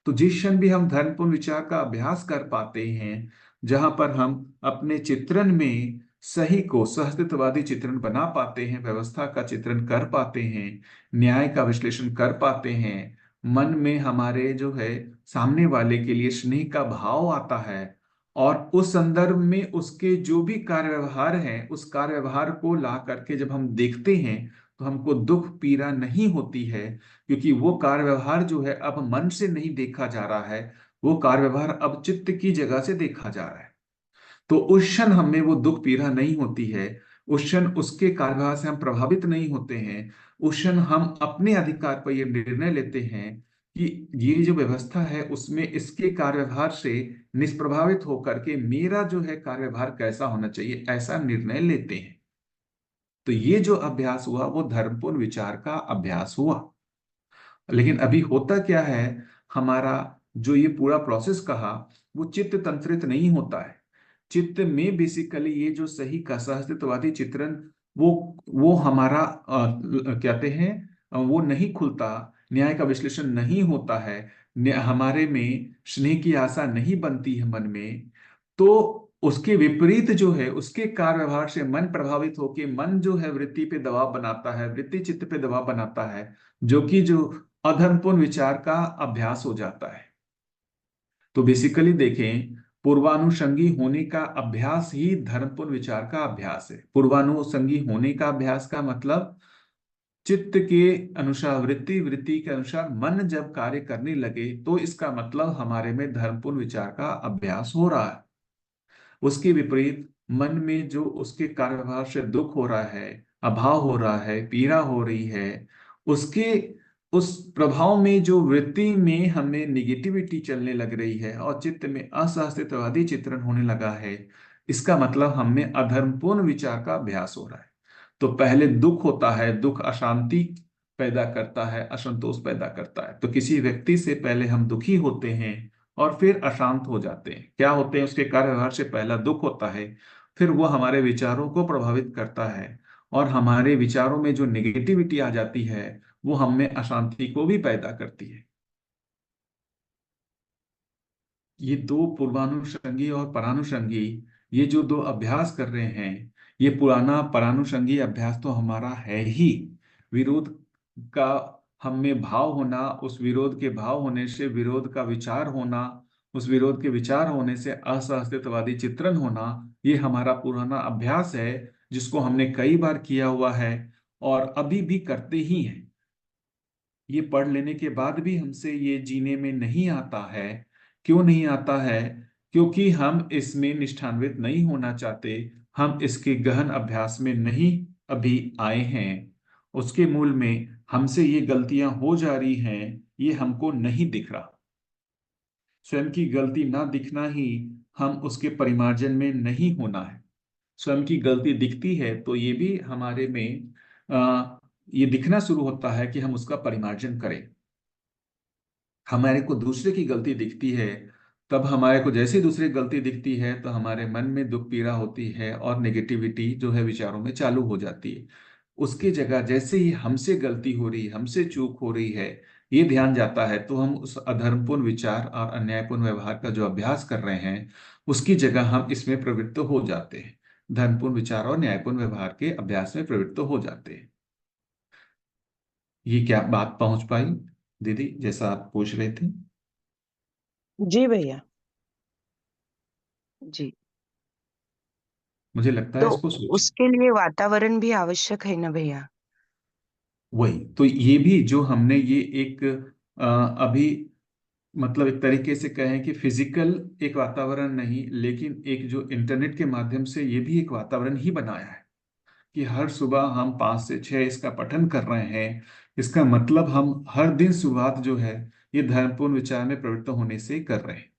तो जिस क्षण भी हम धर्मपूर्ण विचार का अभ्यास कर पाते हैं, जहां पर हम अपने चित्रण में सही को सहस्तित्ववादी चित्रण बना पाते हैं, व्यवस्था का चित्रण कर पाते हैं, न्याय का विश्लेषण कर पाते हैं, मन में हमारे जो है सामने वाले के लिए स्नेह का भाव आता है, और उस संदर्भ में उसके जो भी कार्य व्यवहार है, उस कार्य व्यवहार को ला करके जब हम देखते हैं, तो हमको दुख पीड़ा नहीं होती है, क्योंकि वो कार्य व्यवहार जो है अब मन से नहीं देखा जा रहा है, वो कार्य व्यवहार अब चित्त की जगह से देखा जा रहा है। तो उस क्षण हमें वो दुख पीड़ा नहीं होती है, उस क्षण उसके कार्य व्यवहार से हम प्रभावित नहीं होते हैं। उस क्षण हम अपने अधिकार पर यह निर्णय लेते हैं कि ये जो व्यवस्था है, उसमें इसके कार्य व्यवहार से निष्प्रभावित होकर के मेरा जो है कार्य व्यवहार कैसा होना चाहिए, ऐसा निर्णय लेते हैं। तो ये जो अभ्यास हुआ, वो धर्मपूर्ण विचार का अभ्यास हुआ। लेकिन अभी होता क्या है, हमारा जो ये पूरा प्रोसेस कहा, वो चित्त तंत्रित नहीं होता है। चित्त में बेसिकली ये जो सही का सहस्तित्ववादी चित्रण, वो हमारा कहते हैं, वो नहीं खुलता, न्याय का विश्लेषण नहीं होता है, हमारे में स्नेह की आशा नहीं बनती है मन में। तो उसके विपरीत जो है, उसके कार्य व्यवहार से मन प्रभावित होकर मन जो है वृत्ति पे दबाव बनाता है, वृत्ति चित्त पे दबाव बनाता है, जो कि जो अधर्मपूर्ण विचार का अभ्यास हो जाता है। तो बेसिकली देखें, पूर्वानुषंगी होने का अभ्यास ही धर्मपूर्ण विचार का अभ्यास है। पूर्वानुषंगी होने का अभ्यास का मतलब चित्त के अनुसार, वृत्ति वृत्ति के अनुसार मन जब कार्य करने लगे तो इसका मतलब हमारे में धर्मपूर्ण विचार का अभ्यास हो रहा है। उसके विपरीत मन में जो उसके कार्यभार से दुख हो रहा है, अभाव हो रहा है, पीड़ा हो रही है, उसके उस प्रभाव में जो वृत्ति में हमें निगेटिविटी चलने लग रही है और चित्त में असहस्तित्ववादी चित्रण होने लगा है, इसका मतलब हमें अधर्मपूर्ण विचार का अभ्यास हो रहा है। तो पहले दुख होता है, दुख अशांति पैदा करता है, असंतोष पैदा करता है। तो किसी व्यक्ति से पहले हम दुखी होते हैं और फिर अशांत हो जाते हैं। क्या होते हैं, उसके कार्यभार से पहला दुख होता है, फिर वो हमारे विचारों को प्रभावित करता है और हमारे विचारों में जो नेगेटिविटी आ जाती है वो हमें अशांति को भी पैदा करती है। ये दो पूर्वानुषंगी और परानुषंगी, ये जो दो अभ्यास कर रहे हैं, ये पुराना परानुषंगी अभ्यास तो हमारा है ही। विरोध का हम में भाव होना, उस विरोध के भाव होने से विरोध का विचार होना, उस विरोध के विचार होने से असहस्तित्ववादी चित्रण होना, ये हमारा पुराना अभ्यास है जिसको हमने कई बार किया हुआ है और अभी भी करते ही हैं। ये पढ़ लेने के बाद भी हमसे ये जीने में नहीं आता है। क्यों नहीं आता है? क्योंकि हम इसमें निष्ठान्वित नहीं होना चाहते, हम इसके गहन अभ्यास में नहीं अभी आए हैं। उसके मूल में हमसे ये गलतियां हो जा रही हैं, ये हमको नहीं दिख रहा। स्वयं की गलती ना दिखना ही हम उसके परिमार्जन में नहीं होना है। स्वयं की गलती दिखती है तो ये भी हमारे में ये दिखना शुरू होता है कि हम उसका परिमार्जन करें। हमारे को दूसरे की गलती दिखती है, तब हमारे को जैसे ही दूसरे की गलती दिखती है तो हमारे मन में दुख पीड़ा होती है और नेगेटिविटी जो है विचारों में चालू हो जाती है। उसकी जगह जैसे ही हमसे गलती हो रही, हमसे चूक हो रही है, ये ध्यान जाता है तो हम उस अधर्मपूर्ण विचार और अन्यायपूर्ण व्यवहार का जो अभ्यास कर रहे हैं उसकी जगह हम इसमें प्रवृत्त हो जाते हैं, धर्मपूर्ण विचार और न्यायपूर्ण व्यवहार के अभ्यास में प्रवृत्त हो जाते हैं। ये क्या बात पहुंच पाई दीदी, जैसा आप पूछ रहे थे? जी भैया, जी। मुझे लगता है तो इसको सोच, उसके लिए वातावरण भी आवश्यक है ना भैया? वही तो, ये भी जो हमने ये एक अभी मतलब एक तरीके से कहें कि फिजिकल एक वातावरण नहीं, लेकिन एक जो इंटरनेट के माध्यम से ये भी एक वातावरण ही बनाया है कि हर सुबह हम 5 से 6 इसका पठन कर रहे हैं। इसका मतलब हम हर दिन शुरुआत जो है ये धर्मपूर्ण विचार में प्रवृत्त होने से कर रहे हैं।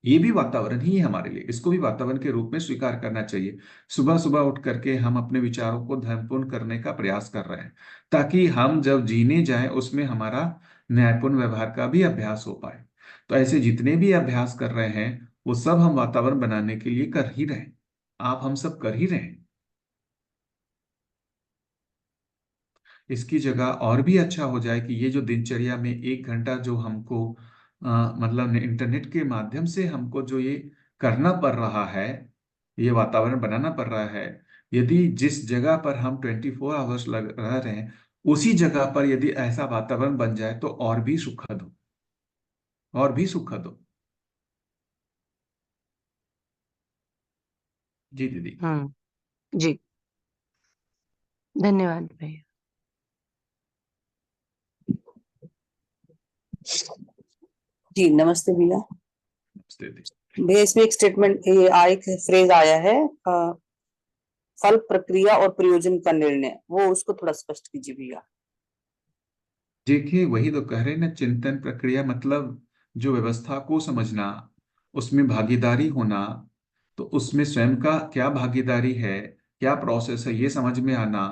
ये भी वातावरण ही है हमारे लिए, इसको भी वातावरण के रूप में स्वीकार करना चाहिए। सुबह सुबह उठ करके हम अपने विचारों को धर्मपूर्ण करने का प्रयास कर रहे हैं ताकि हम जब जीने जाएं उसमें हमारा न्यायपूर्ण व्यवहार का भी अभ्यास हो पाए। तो ऐसे जितने भी अभ्यास कर रहे हैं वो सब हम वातावरण बनाने के लिए कर ही रहे हैं। आप हम सब कर ही रहे हैं। इसकी जगह और भी अच्छा हो जाए कि ये जो दिनचर्या में 1 घंटा जो हमको मतलब इंटरनेट के माध्यम से हमको जो ये करना पड़ रहा है, ये वातावरण बनाना पड़ रहा है, यदि जिस जगह पर हम 24 आवर्स लग रह रहे हैं उसी जगह पर यदि ऐसा वातावरण बन जाए तो और भी सुखद हो, और भी सुखद हो। जी दीदी। जी, धन्यवाद भैया। जी नमस्ते भैया। नमस्ते दीदी। भैया इसमें एक स्टेटमेंट, ये एक फ्रेज आया है, फल प्रक्रिया और प्रयोजन का निर्णय, वो उसको थोड़ा स्पष्ट कीजिए भैया। देखिए वही तो कह रहे हैं ना, चिंतन प्रक्रिया मतलब जो व्यवस्था को समझना, उसमें भागीदारी होना, तो उसमें स्वयं का क्या भागीदारी है, क्या प्रोसेस है, ये समझ में आना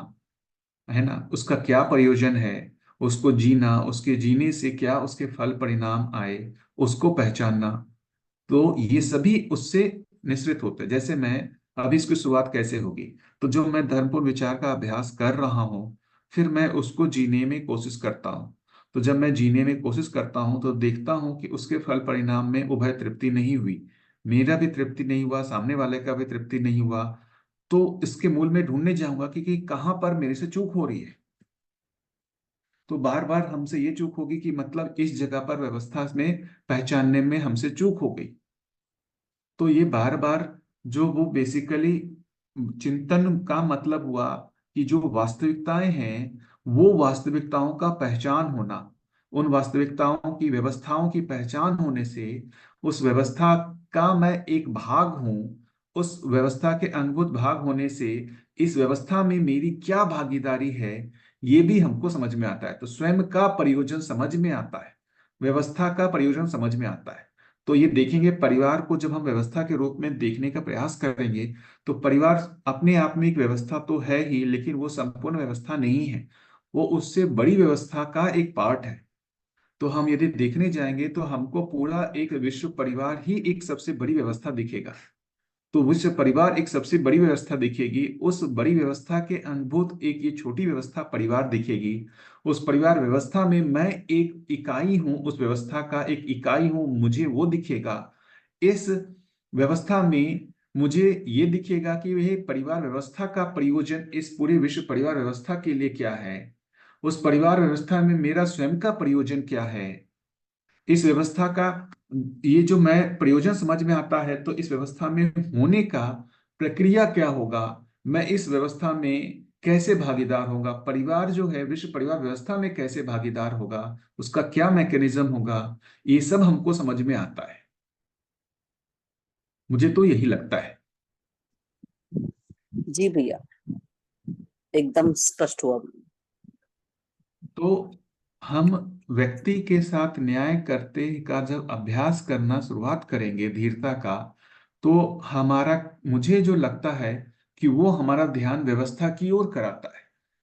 है ना, उसका क्या प्रयोजन है, उसको जीना, उसके जीने से क्या उसके फल परिणाम आए, उसको पहचानना। तो ये सभी उससे निश्रित होते हैं। जैसे मैं अभी इसकी शुरुआत कैसे होगी, तो जो मैं धर्मपूर्ण विचार का अभ्यास कर रहा हूँ फिर मैं उसको जीने में कोशिश करता हूँ। तो जब मैं जीने में कोशिश करता हूँ तो देखता हूँ कि उसके फल परिणाम में उभय तृप्ति नहीं हुई, मेरा भी तृप्ति नहीं हुआ, सामने वाले का भी तृप्ति नहीं हुआ। तो इसके मूल में ढूंढने जाऊंगा कि कहाँ पर मेरे से चूक हो रही है। तो बार बार हमसे ये चूक होगी कि मतलब इस जगह पर व्यवस्था में पहचानने में हमसे चूक हो गई। तो ये बार बार जो वो बेसिकली चिंतन का मतलब हुआ कि जो वास्तविकताएं हैं वो वास्तविकताओं का पहचान होना, उन वास्तविकताओं की व्यवस्थाओं की पहचान होने से उस व्यवस्था का मैं एक भाग हूं, उस व्यवस्था के अंगभूत भाग होने से इस व्यवस्था में मेरी क्या भागीदारी है ये भी हमको समझ में आता है। तो स्वयं का प्रयोजन समझ में आता है, व्यवस्था का प्रयोजन समझ में आता है। तो ये देखेंगे, परिवार को जब हम व्यवस्था के रूप में देखने का प्रयास करेंगे तो परिवार अपने आप में एक व्यवस्था तो है ही, लेकिन वो संपूर्ण व्यवस्था नहीं है, वो उससे बड़ी व्यवस्था का एक पार्ट है। तो हम यदि देखने जाएंगे तो हमको पूरा एक विश्व परिवार ही एक सबसे बड़ी व्यवस्था दिखेगा। तो विश्व परिवार एक सबसे बड़ी व्यवस्था दिखेगी, उस बड़ी व्यवस्था के अनुभूत एक ये छोटी व्यवस्था परिवार दिखेगी। उस परिवार व्यवस्था में मैं एक इकाई हूं, उस व्यवस्था का एक इकाई हूं, मुझे वो दिखेगा। इस व्यवस्था में मुझे ये दिखेगा कि वह परिवार व्यवस्था का प्रयोजन इस पूरे विश्व परिवार व्यवस्था के लिए क्या है, उस परिवार व्यवस्था में मेरा स्वयं का प्रयोजन क्या है, इस व्यवस्था का ये जो मैं प्रयोजन समझ में आता है तो इस व्यवस्था में होने का प्रक्रिया क्या होगा, मैं इस व्यवस्था में कैसे भागीदार होगा, परिवार जो है विश्व परिवार व्यवस्था में कैसे भागीदार होगा, उसका क्या मैकेनिज्म होगा, ये सब हमको समझ में आता है। मुझे तो यही लगता है। जी भैया, एकदम स्पष्ट हुआ। तो हम व्यक्ति के साथ न्याय करते का जब अभ्यास करना शुरुआत करेंगे धीरता का, तो हमारा, मुझे जो लगता है कि वो हमारा ध्यान व्यवस्था की ओर कराता है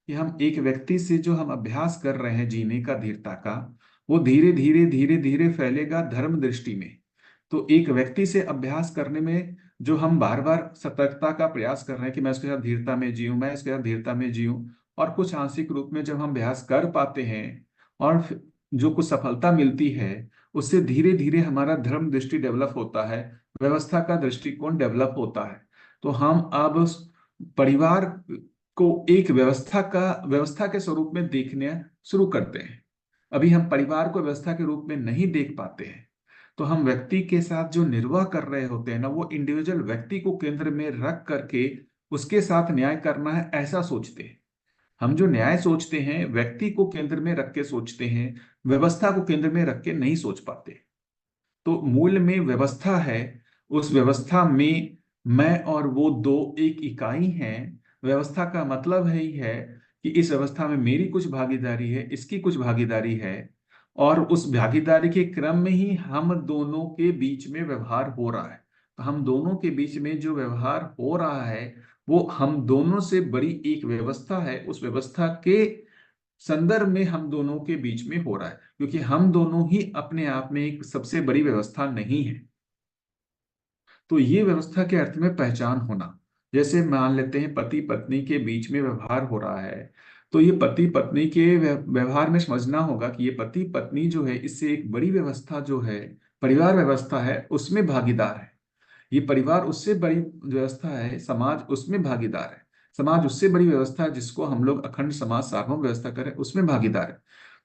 कि हम एक व्यक्ति से जो हम अभ्यास कर रहे हैं जीने का धीरता का, वो धीरे धीरे धीरे धीरे फैलेगा धर्म दृष्टि में। तो एक व्यक्ति से अभ्यास करने में जो हम बार बार सतर्कता का प्रयास कर रहे हैं कि मैं इसके साथ धीरता में जीऊं, मैं इसके साथ धीरता में जीऊं, और कुछ आंशिक रूप में जब हम अभ्यास कर पाते हैं और जो कुछ सफलता मिलती है, उससे धीरे धीरे हमारा धर्म दृष्टि डेवलप होता है, व्यवस्था का दृष्टिकोण डेवलप होता है। तो हम अब उस परिवार को एक व्यवस्था के स्वरूप में देखने शुरू करते हैं। अभी हम परिवार को व्यवस्था के रूप में नहीं देख पाते हैं। तो हम व्यक्ति के साथ जो निर्वाह कर रहे होते हैं ना, वो इंडिविजुअल व्यक्ति को केंद्र में रख करके उसके साथ न्याय करना है ऐसा सोचते हैं। हम जो न्याय सोचते हैं व्यक्ति को केंद्र में रख के सोचते हैं, व्यवस्था को केंद्र में रख के नहीं सोच पाते। तो मूल में व्यवस्था है, उस व्यवस्था में मैं और वो दो एक इकाई हैं। व्यवस्था का मतलब है ही है कि इस व्यवस्था में मेरी कुछ भागीदारी है, इसकी कुछ भागीदारी है, और उस भागीदारी के क्रम में ही हम दोनों के बीच में व्यवहार हो रहा है। तो हम दोनों के बीच में जो व्यवहार हो रहा है वो हम दोनों से बड़ी एक व्यवस्था है, उस व्यवस्था के संदर्भ में हम दोनों के बीच में हो रहा है, क्योंकि हम दोनों ही अपने आप में एक सबसे बड़ी व्यवस्था नहीं है। तो ये व्यवस्था के अर्थ में पहचान होना, जैसे मान लेते हैं पति पत्नी के बीच में व्यवहार हो रहा है, तो ये पति पत्नी के व्यवहार में समझना होगा कि ये पति पत्नी जो है इससे एक बड़ी व्यवस्था जो है परिवार व्यवस्था है उसमें भागीदार है। ये परिवार उससे बड़ी व्यवस्था है, समाज उसमें भागीदार है, समाज उससे बड़ी व्यवस्था है जिसको हम लोग अखंड समाज सार्वभौम व्यवस्था करें उसमें भागीदार है।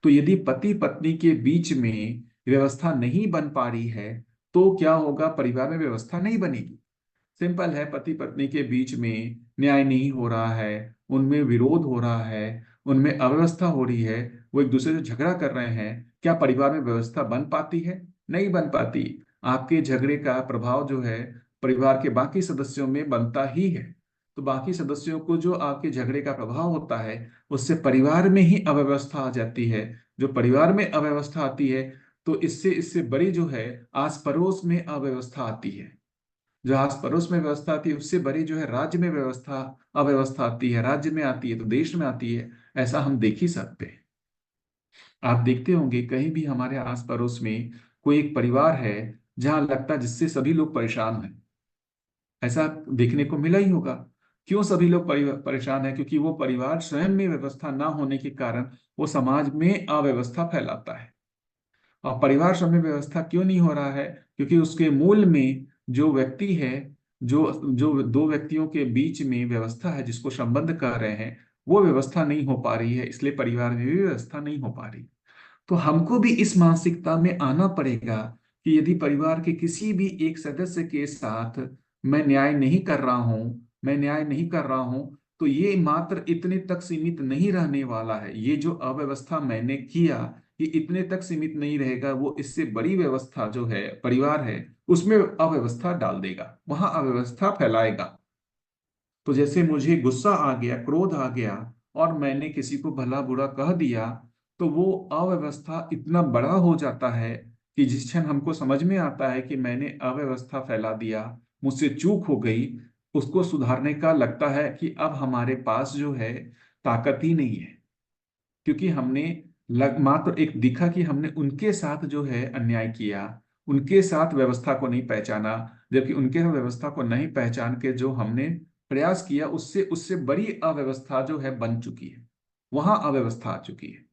तो यदि पति पत्नी के बीच में व्यवस्था नहीं बन पा रही है तो क्या होगा, परिवार में व्यवस्था नहीं बनेगी। सिंपल है, पति पत्नी के बीच में न्याय नहीं हो रहा है, उनमें विरोध हो रहा है, उनमें अव्यवस्था हो रही है, वो एक दूसरे से झगड़ा कर रहे हैं, क्या परिवार में व्यवस्था बन पाती है? नहीं बन पाती। आपके झगड़े का प्रभाव जो है परिवार के बाकी सदस्यों में बनता ही है। तो बाकी सदस्यों को जो आपके झगड़े का प्रभाव होता है उससे परिवार में ही अव्यवस्था आ जाती है। जो परिवार में अव्यवस्था आती है तो इससे इससे बड़ी जो है आस पड़ोस में अव्यवस्था आती है। जो आस पड़ोस में व्यवस्था आती है उससे बड़ी जो है राज्य में व्यवस्था अव्यवस्था आती है, राज्य में आती है तो देश में आती है। ऐसा हम देख ही सकते हैं। आप देखते होंगे कहीं भी हमारे आस पड़ोस में कोई एक परिवार है जहां लगता है जिससे सभी लोग परेशान हैं, ऐसा देखने को मिला ही होगा। क्यों सभी लोग परेशान है? क्योंकि वो परिवार स्वयं में व्यवस्था ना होने के कारण वो समाज में अव्यवस्था फैलाता है। और परिवार समय व्यवस्था क्यों नहीं हो रहा है? क्योंकि उसके मूल में जो व्यक्ति है, जो जो दो व्यक्तियों के बीच में व्यवस्था है जिसको संबंध कह रहे हैं, वो व्यवस्था नहीं हो पा रही है, इसलिए परिवार में भी व्यवस्था नहीं हो पा रही। तो हमको भी इस मानसिकता में आना पड़ेगा कि यदि परिवार के किसी भी एक सदस्य के साथ मैं न्याय नहीं कर रहा हूं, मैं न्याय नहीं कर रहा हूं, तो ये मात्र इतने तक सीमित नहीं रहने वाला है। ये जो अव्यवस्था मैंने किया, ये इतने तक सीमित नहीं रहेगा, वो इससे बड़ी व्यवस्था जो है परिवार है उसमें अव्यवस्था डाल देगा, वहां अव्यवस्था फैलाएगा। तो जैसे मुझे गुस्सा आ गया, क्रोध आ गया और मैंने किसी को भला बुरा कह दिया, तो वो अव्यवस्था इतना बड़ा हो जाता है कि जिस क्षण हमको समझ में आता है कि मैंने अव्यवस्था फैला दिया, मुझसे चूक हो गई, उसको सुधारने का लगता है कि अब हमारे पास जो है ताकत ही नहीं है। क्योंकि हमने मात्र एक दिखा कि हमने उनके साथ जो है अन्याय किया, उनके साथ व्यवस्था को नहीं पहचाना, जबकि उनके साथ व्यवस्था को नहीं पहचान के जो हमने प्रयास किया, उससे उससे बड़ी अव्यवस्था जो है बन चुकी है, वहां अव्यवस्था आ चुकी है।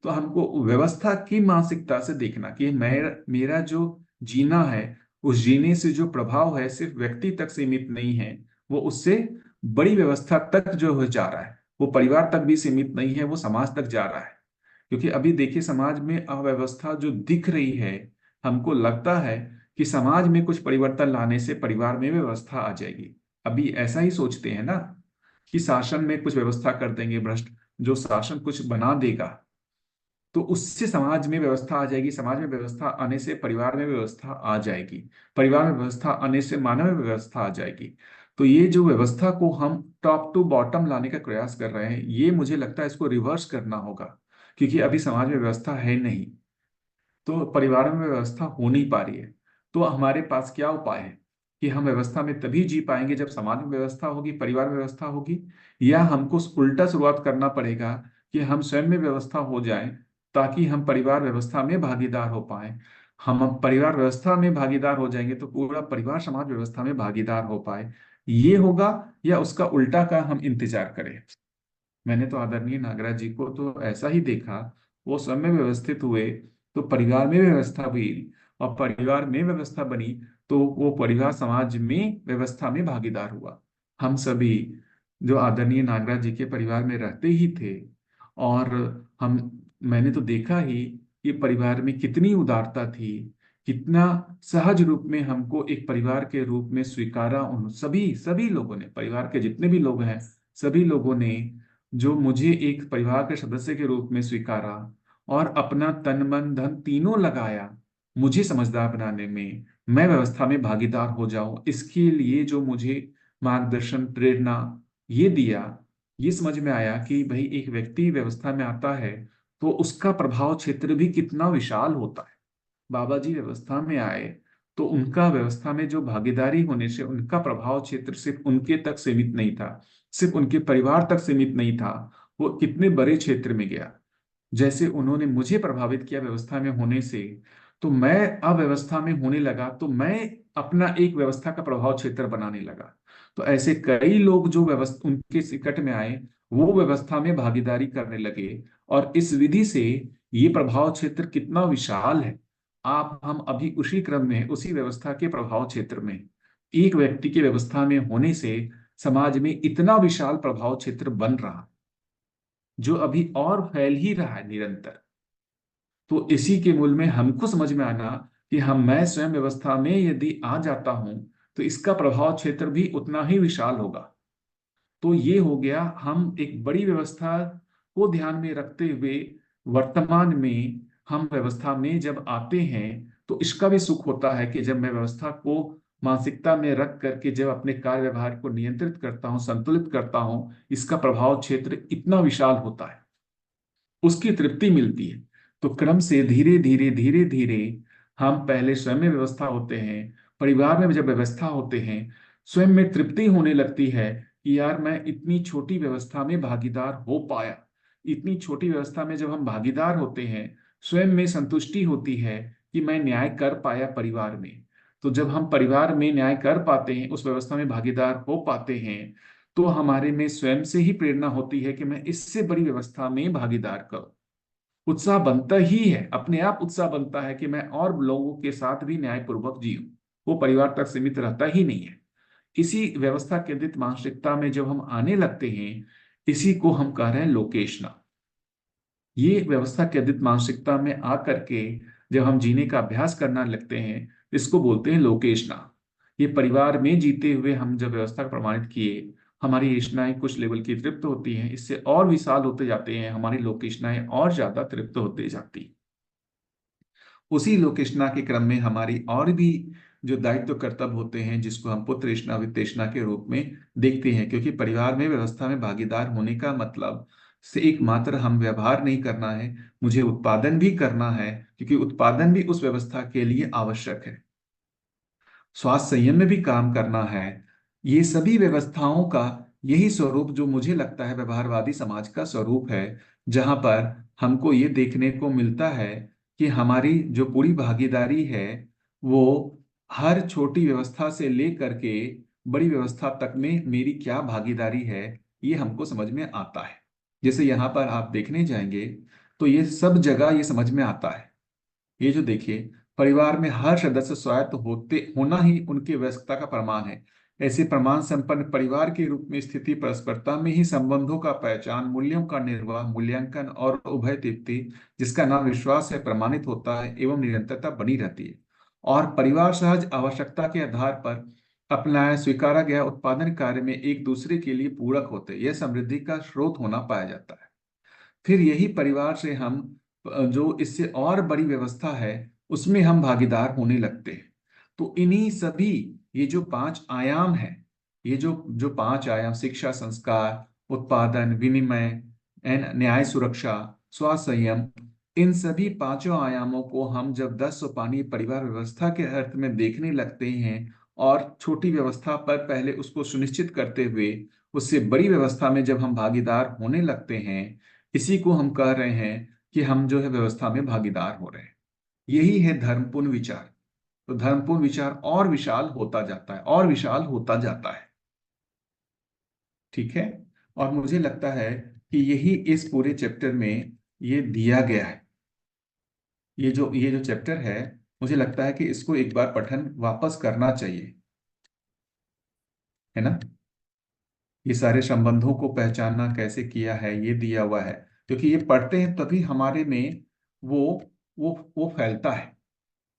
तो हमको व्यवस्था की मानसिकता से देखना कि मेरा जो जीना है, उस जीने से जो प्रभाव है सिर्फ व्यक्ति तक सीमित नहीं है, वो उससे बड़ी व्यवस्था तक जो हो जा रहा है, वो परिवार तक भी सीमित नहीं है, वो समाज तक जा रहा है। क्योंकि अभी देखिए समाज में अव्यवस्था जो दिख रही है, हमको लगता है कि समाज में कुछ परिवर्तन लाने से परिवार में व्यवस्था आ जाएगी। अभी ऐसा ही सोचते हैं ना कि शासन में कुछ व्यवस्था कर देंगे, भ्रष्ट जो शासन कुछ बना देगा तो उससे समाज में व्यवस्था आ जाएगी, समाज में व्यवस्था आने से परिवार में व्यवस्था आ जाएगी, परिवार में व्यवस्था आने से मानव में व्यवस्था आ जाएगी। तो ये जो व्यवस्था को हम टॉप टू बॉटम लाने का प्रयास कर रहे हैं, ये मुझे लगता है इसको रिवर्स करना होगा, क्योंकि अभी समाज में व्यवस्था है नहीं, तो परिवार में व्यवस्था हो नहीं पा रही है। तो हमारे पास क्या उपाय है कि हम व्यवस्था में तभी जी पाएंगे जब समाज में व्यवस्था होगी, परिवार में व्यवस्था होगी, या हमको उल्टा शुरुआत करना पड़ेगा कि हम स्वयं में व्यवस्था हो जाएं ताकि हम परिवार व्यवस्था में भागीदार हो पाए। हम परिवार व्यवस्था में भागीदार हो जाएंगे तो पूरा परिवार समाज व्यवस्था में भागीदार हो पाए। ये होगा या उसका उल्टा का हम इंतजार करें। मैंने तो आदरणीय नागराज जी को तो ऐसा ही देखा, वो स्वयं में व्यवस्थित हुए तो परिवार में व्यवस्था हुई, और परिवार में व्यवस्था बनी तो वो परिवार समाज में व्यवस्था में भागीदार हुआ। हम सभी जो आदरणीय नागराज जी के परिवार में रहते ही थे, और हम मैंने तो देखा ही कि परिवार में कितनी उदारता थी, कितना सहज रूप में हमको एक परिवार के रूप में स्वीकारा। उन सभी सभी लोगों ने, परिवार के जितने भी लोग हैं सभी लोगों ने जो मुझे एक परिवार के सदस्य के रूप में स्वीकारा और अपना तन मन धन तीनों लगाया मुझे समझदार बनाने में, मैं व्यवस्था में भागीदार हो जाऊं, इसके लिए जो मुझे मार्गदर्शन प्रेरणा ये दिया, ये समझ में आया कि भाई एक व्यक्ति व्यवस्था में आता है तो उसका प्रभाव क्षेत्र भी कितना विशाल होता है। बाबा जी व्यवस्था में आए तो उनका व्यवस्था में जो भागीदारी होने से उनका प्रभाव क्षेत्र सिर्फ उनके तक सीमित नहीं था, सिर्फ उनके परिवार तक सीमित नहीं था, वो कितने बड़े क्षेत्र में गया। जैसे उन्होंने मुझे प्रभावित किया व्यवस्था में होने से, तो मैं अव्यवस्था में होने लगा तो मैं अपना एक व्यवस्था का प्रभाव क्षेत्र बनाने लगा। तो ऐसे कई लोग जो व्यवस्था उनके निकट में आए वो व्यवस्था में भागीदारी करने लगे, और इस विधि से ये प्रभाव क्षेत्र कितना विशाल है। आप हम अभी उसी क्रम में, उसी व्यवस्था के प्रभाव क्षेत्र में, एक व्यक्ति की व्यवस्था में होने से समाज में इतना विशाल प्रभाव क्षेत्र बन रहा, जो अभी और फैल ही रहा है निरंतर। तो इसी के मूल में हमको समझ में आना कि मैं स्वयं व्यवस्था में यदि आ जाता हूं तो इसका प्रभाव क्षेत्र भी उतना ही विशाल होगा। तो ये हो गया, हम एक बड़ी व्यवस्था को ध्यान में रखते हुए वर्तमान में हम व्यवस्था में जब आते हैं तो इसका भी सुख होता है कि जब मैं व्यवस्था को मानसिकता में रख करके जब अपने कार्य व्यवहार को नियंत्रित करता हूं, संतुलित करता हूं, इसका प्रभाव क्षेत्र इतना विशाल होता है, उसकी तृप्ति मिलती है। तो क्रम से धीरे धीरे धीरे धीरे हम पहले स्वयं में व्यवस्था होते हैं, परिवार में जब व्यवस्था होते हैं, स्वयं में तृप्ति होने लगती है कि यार मैं इतनी छोटी व्यवस्था में भागीदार हो पाया। इतनी छोटी व्यवस्था में जब हम भागीदार होते हैं, स्वयं में संतुष्टि होती है कि मैं न्याय कर पाया परिवार में। तो जब हम परिवार में न्याय कर पाते हैं, उस व्यवस्था में भागीदार हो पाते हैं, तो हमारे में स्वयं से ही प्रेरणा होती है कि मैं इससे बड़ी व्यवस्था में भागीदार करूं। उत्साह बनता ही है, अपने आप उत्साह बनता है कि मैं और लोगों के साथ भी न्यायपूर्वक जीऊं। वो परिवार तक सीमित रहता ही नहीं है। इसी व्यवस्था केंद्रित मानसिकता में जब हम आने लगते हैं, इसी को हम कह रहे हैं लोकेशना। ये व्यवस्था केंद्रित मानसिकता में आकर के जब हम जीने का अभ्यास करना लगते हैं, इसको बोलते हैं लोकेशना। ये परिवार में जीते हुए हम जब व्यवस्था को प्रमाणित किए, हमारी इच्छाएं कुछ लेवल की तृप्त होती हैं, इससे और विशाल होते जाते हैं, हमारी लोकेशनाएं और ज्यादा तृप्त होते जाती। उसी लोकेशना के क्रम में हमारी और भी जो दायित्व कर्तव्य होते हैं, जिसको हम पुत्रेषणा वित्तेषणा के रूप में देखते हैं, क्योंकि परिवार में व्यवस्था में भागीदार होने का मतलब से एकमात्र हम व्यवहार नहीं करना है, मुझे उत्पादन भी करना है, क्योंकि उत्पादन भी उस व्यवस्था के लिए आवश्यक है। स्वास्थ्य संयम में भी काम करना है। ये सभी व्यवस्थाओं का यही स्वरूप जो मुझे लगता है व्यवहारवादी समाज का स्वरूप है, जहां पर हमको ये देखने को मिलता है कि हमारी जो पूरी भागीदारी है वो हर छोटी व्यवस्था से लेकर के बड़ी व्यवस्था तक में मेरी क्या भागीदारी है, ये हमको समझ में आता है। जैसे यहाँ पर आप देखने जाएंगे तो ये सब जगह ये समझ में आता है। ये जो देखिए, परिवार में हर सदस्य स्वायत्त होते होना ही उनकी वयस्कता का प्रमाण है। ऐसे प्रमाण संपन्न परिवार के रूप में स्थिति परस्परता में ही संबंधों का पहचान, मूल्यों का निर्वाह, मूल्यांकन और उभय तृप्ति, जिसका नाम विश्वास है, प्रमाणित होता है एवं निरंतरता बनी रहती है। और परिवार सहज आवश्यकता के आधार पर अपनाया स्वीकारा गया उत्पादन कार्य में एक दूसरे के लिए पूरक होते, यह समृद्धि का स्रोत होना पाया जाता है। फिर यही परिवार से हम जो इससे और बड़ी व्यवस्था है उसमें हम भागीदार होने लगते हैं। तो इन्हीं सभी ये जो 5 आयाम है, ये जो जो 5 आयाम, शिक्षा, संस्कार, उत्पादन, विनिमय, न्याय, सुरक्षा, स्वास्थ्य, संयम, इन सभी 5 आयामों को हम जब 10 सोपानी परिवार व्यवस्था के अर्थ में देखने लगते हैं और छोटी व्यवस्था पर पहले उसको सुनिश्चित करते हुए उससे बड़ी व्यवस्था में जब हम भागीदार होने लगते हैं, इसी को हम कह रहे हैं कि हम जो है व्यवस्था में भागीदार हो रहे हैं। यही है धर्मपूर्ण विचार। तो धर्मपूर्ण विचार और विशाल होता जाता है, और विशाल होता जाता है। ठीक है। और मुझे लगता है कि यही इस पूरे चैप्टर में ये दिया गया है। ये जो चैप्टर है, मुझे लगता है कि इसको एक बार पठन वापस करना चाहिए, है ना। ये सारे संबंधों को पहचानना कैसे किया है ये दिया हुआ है, क्योंकि ये पढ़ते हैं तभी हमारे में वो वो फैलता है।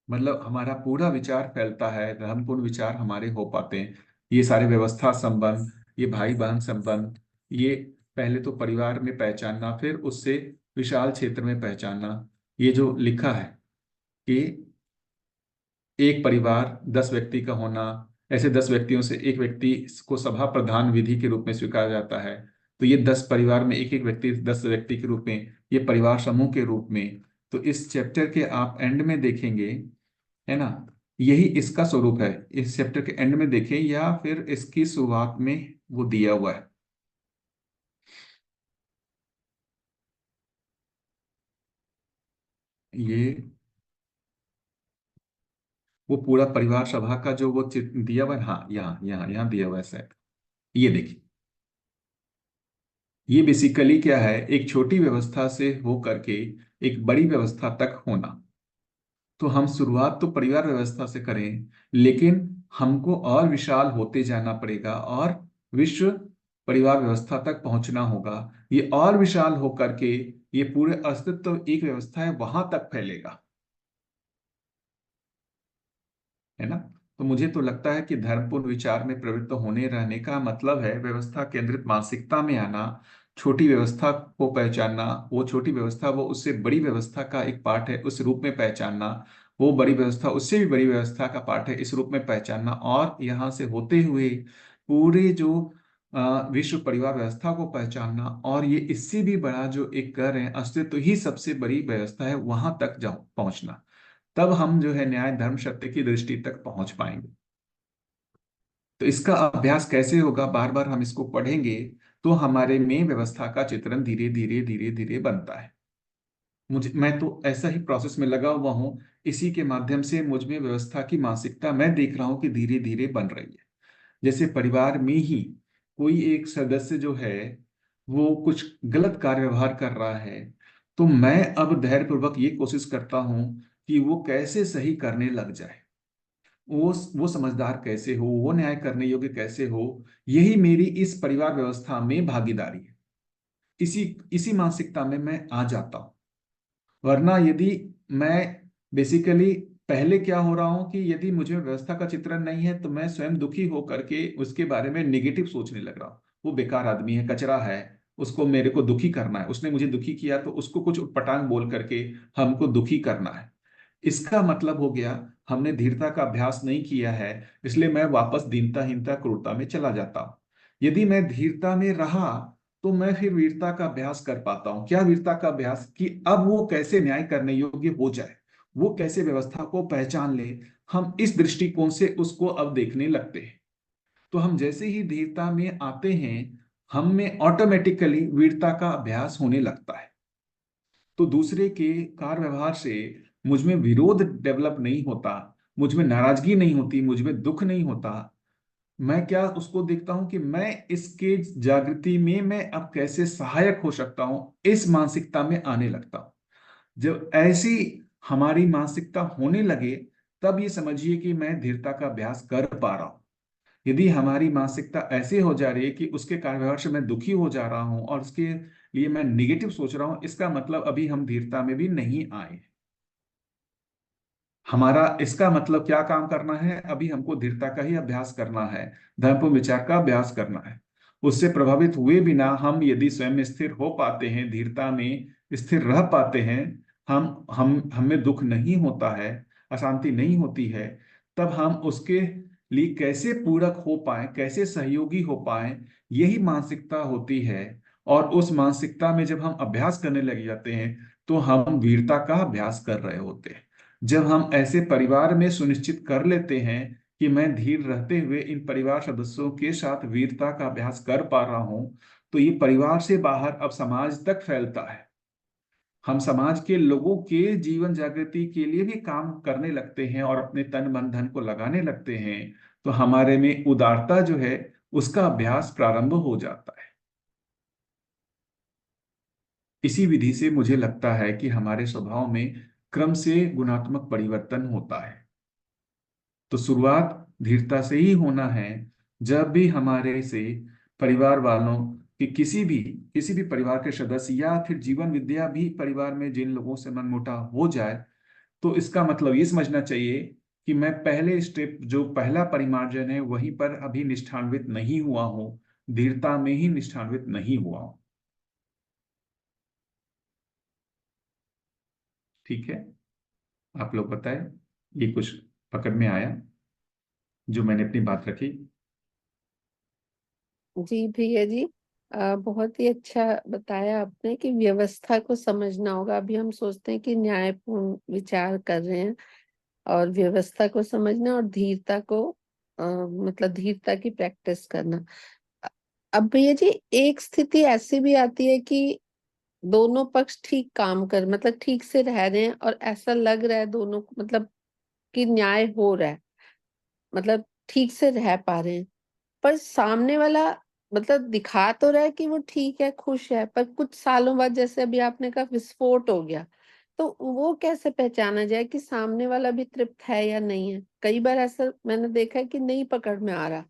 मतलब हमारा पूरा विचार फैलता है, धर्मपूर्ण विचार हमारे हो पाते हैं। ये सारे व्यवस्था संबंध, ये भाई बहन संबंध, ये पहले तो परिवार में पहचानना, फिर उससे विशाल क्षेत्र में पहचानना। ये जो लिखा है कि एक परिवार 10 व्यक्ति का होना, ऐसे 10 व्यक्तियों से एक व्यक्ति को सभा प्रधान विधि के रूप में स्वीकारा जाता है। तो ये 10 परिवार में एक एक व्यक्ति 10 व्यक्ति के रूप में, ये परिवार समूह के रूप में। तो इस चैप्टर के आप एंड में देखेंगे, है ना, यही इसका स्वरूप है। इस चैप्टर के एंड में देखें या फिर इसकी शुरुआत में वो दिया हुआ है। ये वो पूरा परिवार सभा का जो वो दिया हुआ है, हाँ, यहाँ यहाँ यहाँ दिया हुआ है शायद। ये देखिए, ये बेसिकली क्या है, एक छोटी व्यवस्था से होकर के एक बड़ी व्यवस्था तक होना। तो हम शुरुआत तो परिवार व्यवस्था से करें, लेकिन हमको और विशाल होते जाना पड़ेगा और विश्व परिवार व्यवस्था तक पहुंचना होगा। ये और विशाल होकर के ये पूरे अस्तित्व एक व्यवस्था है वहां तक फैलेगा, है ना। तो मुझे तो लगता है कि धर्मपूर्ण विचार में प्रवृत्त होने रहने का मतलब है व्यवस्था केंद्रित मानसिकता में आना, छोटी व्यवस्था को पहचानना, वो छोटी व्यवस्था वो उससे बड़ी व्यवस्था का एक पार्ट है उस रूप में पहचानना, वो बड़ी व्यवस्था उससे भी बड़ी व्यवस्था का पार्ट है इस रूप में पहचानना, और यहाँ से होते हुए पूरे जो विश्व परिवार व्यवस्था को पहचानना, और ये इससे भी बड़ा जो एक कर रहे हैं अस्तित्व ही सबसे बड़ी व्यवस्था है वहां तक जाओ पहुंचना। तब हम जो है न्याय धर्म सत्य की दृष्टि तक पहुंच पाएंगे। तो इसका अभ्यास कैसे होगा, बार बार हम इसको पढ़ेंगे तो हमारे में व्यवस्था का चित्रण धीरे धीरे धीरे धीरे बनता है। मैं तो ऐसा ही प्रोसेस में लगा हुआ हूं, इसी के माध्यम से मुझ में व्यवस्था की मानसिकता मैं देख रहा हूं कि धीरे धीरे बन रही है। जैसे परिवार में ही कोई एक सदस्य जो है वो कुछ गलत कार्य व्यवहार कर रहा है, तो मैं अब धैर्यपूर्वक ये कोशिश करता हूं कि वो कैसे सही करने लग जाए, वो समझदार कैसे हो, वो न्याय करने योग्य कैसे हो। यही मेरी इस परिवार व्यवस्था में भागीदारी है। इसी इसी मानसिकता में मैं आ जाता हूँ। वरना यदि मैं बेसिकली पहले क्या हो रहा हूं कि यदि मुझे व्यवस्था का चित्रण नहीं है तो मैं स्वयं दुखी होकर के उसके बारे में निगेटिव सोचने लग रहा हूँ। वो बेकार आदमी है, कचरा है, उसको मेरे को दुखी करना है, उसने मुझे दुखी किया तो उसको कुछ उटपटांग बोल करके हमको दुखी करना है। इसका मतलब हो गया हमने धीरता का अभ्यास नहीं किया है, इसलिए मैं वापस दीनताहीनता क्रूरता में चला जाता हूँ। यदि मैं धीरता में रहा तो मैं फिर वीरता का अभ्यास कर पाता हूँ। क्या वीरता का अभ्यास? कि अब वो कैसे न्याय करने योग्य हो जाए, वो कैसे व्यवस्था को पहचान ले, हम इस दृष्टिकोण से उसको अब देखने लगते हैं। तो हम जैसे ही धीरता में आते हैं, हम में ऑटोमेटिकली वीरता का अभ्यास होने लगता है। तो दूसरे के कार व्यवहार से मुझ में विरोध डेवलप नहीं होता, मुझ में नाराजगी नहीं होती, मुझ में दुख नहीं होता। मैं क्या उसको देखता हूं कि मैं इसके जागृति में मैं अब कैसे सहायक हो सकता हूं, इस मानसिकता में आने लगता हूं। जब ऐसी हमारी मानसिकता होने लगे तब ये समझिए कि मैं धीरता का अभ्यास कर पा रहा हूं। यदि हमारी मानसिकता ऐसे हो जा रही है कि उसके कार्य व्यवहार से मैं दुखी हो जा रहा हूं और उसके लिए मैं निगेटिव सोच रहा हूं, इसका मतलब अभी हम धीरता में भी नहीं आए। हमारा इसका मतलब क्या काम करना है? अभी हमको धीरता का ही अभ्यास करना है, धर्मपूर्ण विचार का अभ्यास करना है। उससे प्रभावित हुए बिना हम यदि स्वयं स्थिर हो पाते हैं, धीरता में स्थिर रह पाते हैं, हम हमें दुख नहीं होता है, अशांति नहीं होती है, तब हम उसके लिए कैसे पूरक हो पाए, कैसे सहयोगी हो पाए, यही मानसिकता होती है। और उस मानसिकता में जब हम अभ्यास करने लग जाते हैं तो हम वीरता का अभ्यास कर रहे होते हैं। जब हम ऐसे परिवार में सुनिश्चित कर लेते हैं कि मैं धीर रहते हुए इन परिवार सदस्यों के साथ वीरता का अभ्यास कर पा रहा हूं, तो ये परिवार से बाहर अब समाज तक फैलता है। हम समाज के लोगों के जीवन जागृति के लिए भी काम करने लगते हैं और अपने तन मन धन को लगाने लगते हैं। तो हमारे में उदारता जो है उसका अभ्यास प्रारंभ हो जाता है। इसी विधि से मुझे लगता है कि हमारे स्वभाव में क्रम से गुणात्मक परिवर्तन होता है। तो शुरुआत धीरता से ही होना है। जब भी हमारे से परिवार वालों कि किसी भी परिवार के सदस्य या फिर जीवन विद्या भी परिवार में जिन लोगों से मनमुटाव हो जाए, तो इसका मतलब ये समझना चाहिए कि मैं पहले स्टेप जो पहला परिमार्जन है वहीं पर अभी निष्ठान्वित नहीं हुआ हूं, धीरता में ही निष्ठान्वित नहीं हुआ हूं। ठीक है, आप लोग बताएं, ये कुछ पकड़ में आया जो मैंने अपनी बात रखी? जी भैया जी, बहुत ही अच्छा बताया आपने कि व्यवस्था को समझना होगा। अभी हम सोचते हैं कि न्यायपूर्ण विचार कर रहे हैं, और व्यवस्था को समझना और धीरता को मतलब धीरता की प्रैक्टिस करना। अ- अब भैया जी, एक स्थिति ऐसी भी आती है कि दोनों पक्ष ठीक काम कर मतलब ठीक से रह रहे हैं, और ऐसा लग रहा है दोनों को मतलब कि न्याय हो रहा है, मतलब ठीक से रह पा रहे हैं, पर सामने वाला मतलब दिखा तो रहा है कि वो ठीक है, खुश है, पर कुछ सालों बाद जैसे अभी आपने कहा विस्फोट हो गया, तो वो कैसे पहचाना जाए कि सामने वाला भी तृप्त है या नहीं है? कई बार ऐसा मैंने देखा है कि नहीं पकड़ में आ रहा,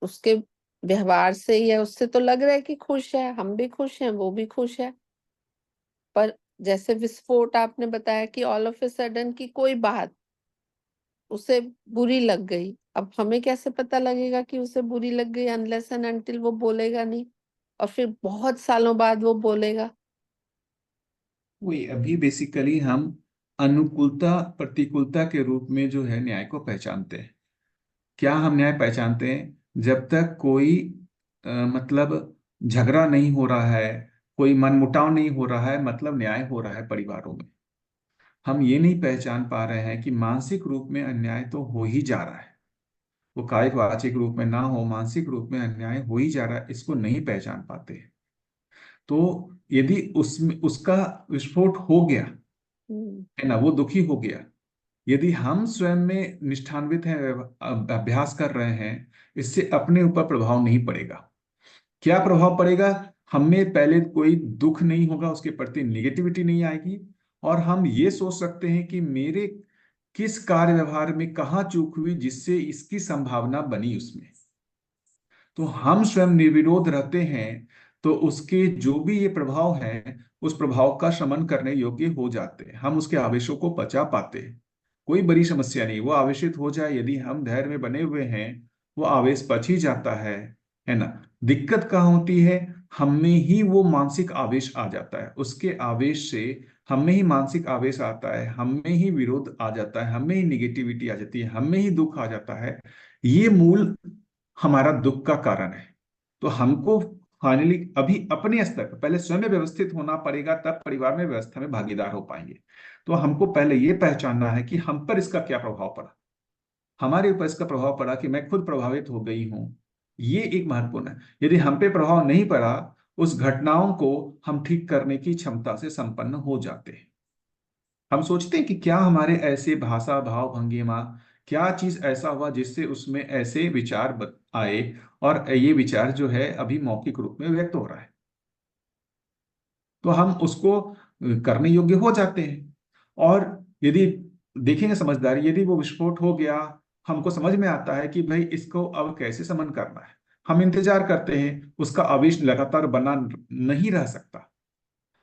उसके व्यवहार से या उससे तो लग रहा है कि खुश है, हम भी खुश हैं, वो भी खुश है, पर जैसे विस्फोट आपने बताया कि ऑल ऑफ ए सडन की कोई बात उसे बुरी लग गई। अब हमें कैसे पता लगेगा कि उसे बुरी लग गई? अनलेस एंड अनटिल वो बोलेगा नहीं, और फिर बहुत सालों बाद वो बोलेगा। वही अभी बेसिकली हम अनुकूलता प्रतिकूलता के रूप में जो है न्याय को पहचानते हैं। क्या हम न्याय पहचानते हैं? जब तक कोई मतलब झगड़ा नहीं हो रहा है, कोई मनमुटाव नहीं हो रहा है, मतलब न्याय हो रहा है परिवारों में। हम ये नहीं पहचान पा रहे हैं कि मानसिक रूप में अन्याय तो हो ही जा रहा है। वो कायिक वाचिक रूप में ना हो, मानसिक रूप में अन्याय हो ही जा रहा है, इसको नहीं पहचान पाते। तो यदि उसमें उसका विस्फोट हो गया है ना, वो दुखी हो गया, यदि हम स्वयं में निष्ठान्वित हैं, अभ्यास कर रहे हैं, इससे अपने ऊपर प्रभाव नहीं पड़ेगा। क्या प्रभाव पड़ेगा? हमें पहले कोई दुख नहीं होगा, उसके प्रति निगेटिविटी नहीं आएगी, और हम ये सोच सकते हैं कि मेरे किस कार्य व्यवहार में कहाँ चूक हुई जिससे इसकी संभावना बनी उसमें। तो हम स्वयं निर्विरोध रहते हैं तो उसके जो भी ये प्रभाव हैं उस प्रभाव का शमन करने योग्य हो जाते हैं, हम उसके आवेशों को पचा पाते हैं। कोई बड़ी समस्या नहीं, वो आवेशित हो जाए, यदि हम धैर्य में बने हुए हैं वो आवेश पच ही जाता है ना। दिक्कत कहाँ होती है, हमें ही वो मानसिक आवेश आ जाता है, उसके आवेश से हमें ही मानसिक आवेश आता है, हमें ही विरोध आ जाता है, हमें ही निगेटिविटी आ जाती है, हमें ही दुख आ जाता है। ये मूल हमारा दुख का कारण है। तो हमको फाइनली अभी अपने स्तर पर पहले स्वयं में व्यवस्थित होना पड़ेगा, तब परिवार में व्यवस्था में भागीदार हो पाएंगे। तो हमको पहले ये पहचानना है कि हम पर इसका क्या प्रभाव पड़ा, हमारे ऊपर इसका प्रभाव पड़ा कि मैं खुद प्रभावित हो गई हूं, ये एक महत्वपूर्ण है। यदि हम पे प्रभाव नहीं पड़ा, उस घटनाओं को हम ठीक करने की क्षमता से संपन्न हो जाते हैं। हम सोचते हैं कि क्या हमारे ऐसे भाषा भाव भंगिमा, क्या चीज ऐसा हुआ जिससे उसमें ऐसे विचार आए, और ये विचार जो है अभी मौखिक रूप में व्यक्त हो रहा है, तो हम उसको करने योग्य हो जाते हैं। और यदि देखेंगे समझदारी, यदि वो विस्फोट हो गया, हमको समझ में आता है कि भाई इसको अब कैसे समन करना है, हम इंतजार करते हैं, उसका आवेश लगातार बना नहीं रह सकता।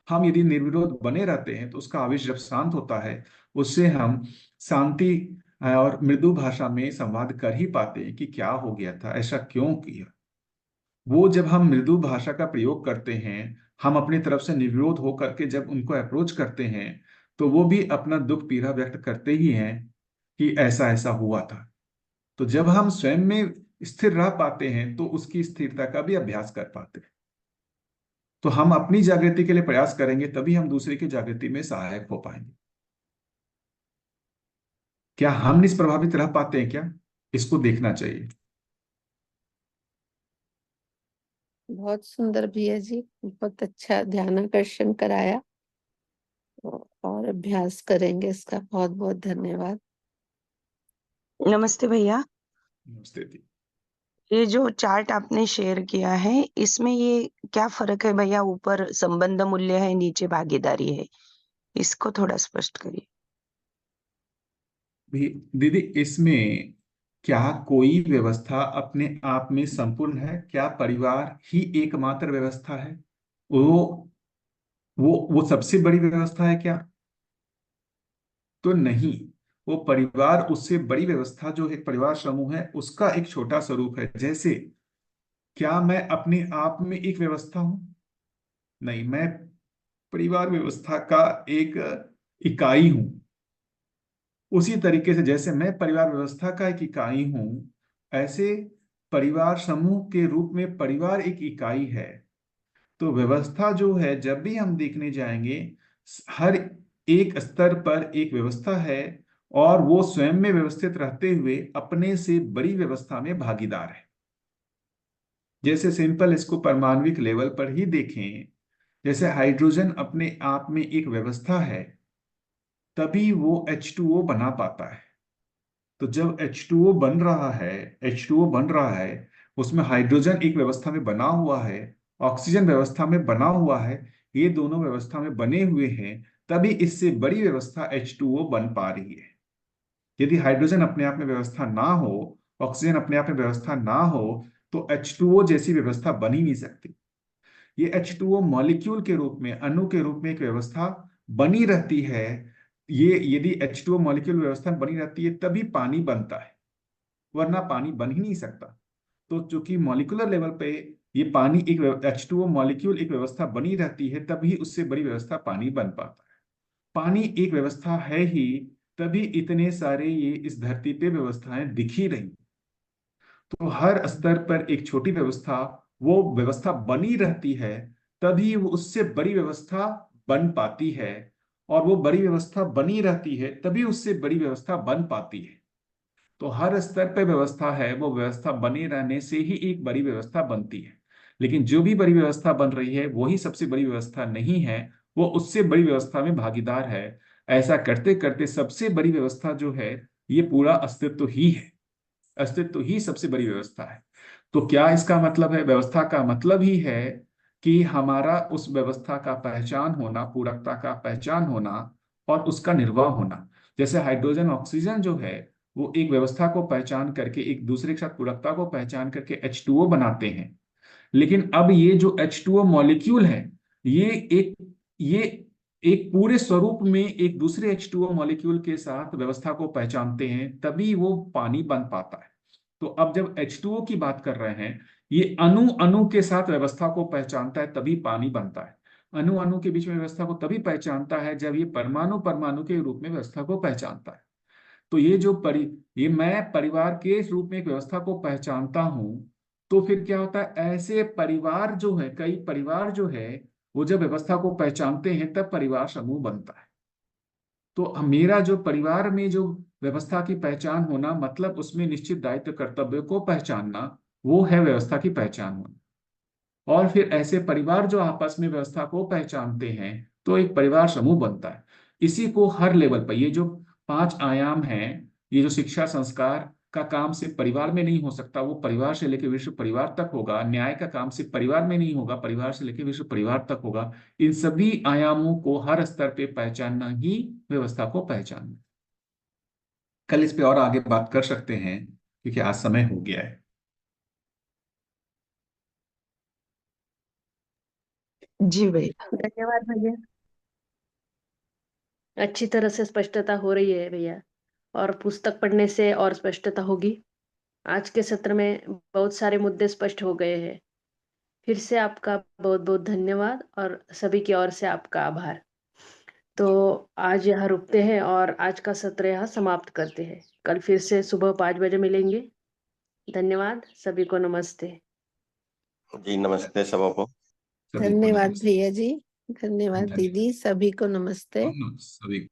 हम यदि निर्विरोध बने रहते हैं तो उसका आवेश जब शांत होता है, उससे हम शांति और मृदु भाषा में संवाद कर ही पाते हैं कि क्या हो गया था, ऐसा क्यों किया। वो जब हम मृदु भाषा का प्रयोग करते हैं, हम अपनी तरफ से निर्विरोध हो करके जब उनको अप्रोच करते हैं, तो वो भी अपना दुख पीड़ा व्यक्त करते ही हैं कि ऐसा ऐसा हुआ था। तो जब हम स्वयं में स्थिर रह पाते हैं तो उसकी स्थिरता का भी अभ्यास कर पाते हैं। तो हम अपनी जागृति के लिए प्रयास करेंगे, तभी हम दूसरे की जागृति में सहायक हो पाएंगे। क्या हम निष्प्रभावित रह पाते हैं क्या, इसको देखना चाहिए। बहुत सुंदर भैया जी, बहुत अच्छा ध्यानाकर्षण कराया, और अभ्यास करेंगे इसका। बहुत बहुत धन्यवाद। नमस्ते भैया। नमस्ते दी। ये जो चार्ट आपने शेयर किया है, इसमें ये क्या फर्क है भैया, ऊपर संबंध मूल्य है, नीचे भागीदारी है, इसको थोड़ा स्पष्ट करिए। दीदी, इसमें क्या कोई व्यवस्था अपने आप में संपूर्ण है? क्या परिवार ही एकमात्र व्यवस्था है? वो वो सबसे बड़ी व्यवस्था है क्या? तो नहीं, वो परिवार उससे बड़ी व्यवस्था जो एक परिवार समूह है उसका एक छोटा स्वरूप है। जैसे क्या मैं अपने आप में एक व्यवस्था हूं? नहीं, मैं परिवार व्यवस्था का एक इकाई हूं। उसी तरीके से जैसे मैं परिवार व्यवस्था का एक इकाई हूं, ऐसे परिवार समूह के रूप में परिवार एक इकाई है। तो व्यवस्था जो है जब भी हम देखने जाएंगे, हर एक स्तर पर एक व्यवस्था है, और वो स्वयं में व्यवस्थित रहते हुए अपने से बड़ी व्यवस्था में भागीदार है। जैसे सिंपल इसको परमाणविक लेवल पर ही देखें, जैसे हाइड्रोजन अपने आप में एक व्यवस्था है, तभी वो H2O बना पाता है। तो जब H2O बन रहा है, H2O बन रहा है, उसमें हाइड्रोजन एक व्यवस्था में बना हुआ है, ऑक्सीजन व्यवस्था में बना हुआ है, ये दोनों व्यवस्था में बने हुए हैं, तभी इससे बड़ी व्यवस्था H2O बन पा रही है। यदि हाइड्रोजन अपने आप में व्यवस्था ना हो, ऑक्सीजन अपने आप में व्यवस्था ना हो, तो H2O जैसी व्यवस्था बन ही नहीं सकती। ये H2O मॉलिक्यूल के रूप में, अणु के रूप में एक व्यवस्था बनी रहती है। ये यदि H2O मॉलिक्यूल व्यवस्था बनी रहती है तभी पानी बनता है, वरना पानी बन ही नहीं सकता। तो चूंकि मॉलिक्यूलर लेवल पे ये पानी एक H2O मॉलिक्यूल एक व्यवस्था बनी रहती है, तभी उससे बड़ी व्यवस्था पानी बन पाता है। पानी एक व्यवस्था है ही, तभी इतने सारे ये इस धरती पे व्यवस्थाएं दिख ही रही। तो हर स्तर पर एक छोटी व्यवस्था, वो व्यवस्था बनी रहती है, तभी वो उससे बड़ी व्यवस्था बन पाती है, और वो बड़ी व्यवस्था बनी रहती है तभी उससे बड़ी व्यवस्था बन पाती है। तो हर स्तर पर व्यवस्था है, वो व्यवस्था बनी रहने से ही एक बड़ी व्यवस्था बनती है। लेकिन जो भी बड़ी व्यवस्था बन रही है वही सबसे बड़ी व्यवस्था नहीं है, वो उससे बड़ी व्यवस्था में भागीदार है। ऐसा करते करते सबसे बड़ी व्यवस्था जो है, ये पूरा अस्तित्व ही है। अस्तित्व ही सबसे बड़ी व्यवस्था है। तो क्या इसका मतलब है? व्यवस्था का मतलब ही है कि हमारा उस व्यवस्था का पहचान होना, पूरकता का पहचान होना, और उसका निर्वाह होना। जैसे हाइड्रोजन ऑक्सीजन जो है, वो एक व्यवस्था को पहचान करके, एक दूसरे के साथ पूरकता को पहचान करके H2O बनाते हैं। लेकिन अब ये जो H2O मॉलिक्यूल है, ये एक पूरे स्वरूप में एक दूसरे H2O मॉलिक्यूल के साथ व्यवस्था को पहचानते हैं, तभी वो पानी बन पाता है। तो अब जब H2O की बात कर रहे हैं, ये अणु अणु के साथ व्यवस्था को पहचानता है, तभी पानी बनता है। अणु अणु के बीच में व्यवस्था को तभी पहचानता है जब ये परमाणु परमाणु के रूप में व्यवस्था को पहचानता है। तो ये मैं परिवार के रूप में एक व्यवस्था को पहचानता हूं, तो फिर क्या होता है, ऐसे परिवार जो है, कई परिवार जो है, वो जब व्यवस्था को पहचानते हैं तब परिवार समूह बनता है। तो मेरा जो परिवार में जो व्यवस्था की पहचान होना, मतलब उसमें निश्चित दायित्व कर्तव्य को पहचानना, वो है व्यवस्था की पहचान होना। और फिर ऐसे परिवार जो आपस में व्यवस्था को पहचानते हैं, तो एक परिवार समूह बनता है। इसी को हर लेवल पर, ये जो 5 आयाम हैं, ये जो शिक्षा संस्कार का काम सिर्फ परिवार में नहीं हो सकता, वो परिवार से लेकर विश्व परिवार तक होगा। न्याय का काम सिर्फ परिवार में नहीं होगा, परिवार से लेकर विश्व परिवार तक होगा। इन सभी आयामों को हर स्तर पे पहचानना ही व्यवस्था को पहचानना। कल इस पे और आगे बात कर सकते हैं, क्योंकि आज समय हो गया है। जी भैया। धन्यवाद भैया, अच्छी तरह से स्पष्टता हो रही है भैया, और पुस्तक पढ़ने से और स्पष्टता होगी। आज के सत्र में बहुत सारे मुद्दे स्पष्ट हो गए हैं। फिर से आपका बहुत बहुत धन्यवाद और सभी की ओर से आपका आभार। तो आज यहाँ रुकते हैं और आज का सत्र यहाँ समाप्त करते हैं। कल फिर से सुबह 5 बजे मिलेंगे। धन्यवाद, सभी को नमस्ते। जी नमस्ते सबको। सभी को धन्यवाद नमस्ते। भैया जी, धन्यवाद धन्यवाद। दीदी, सभी को नमस्ते। सभी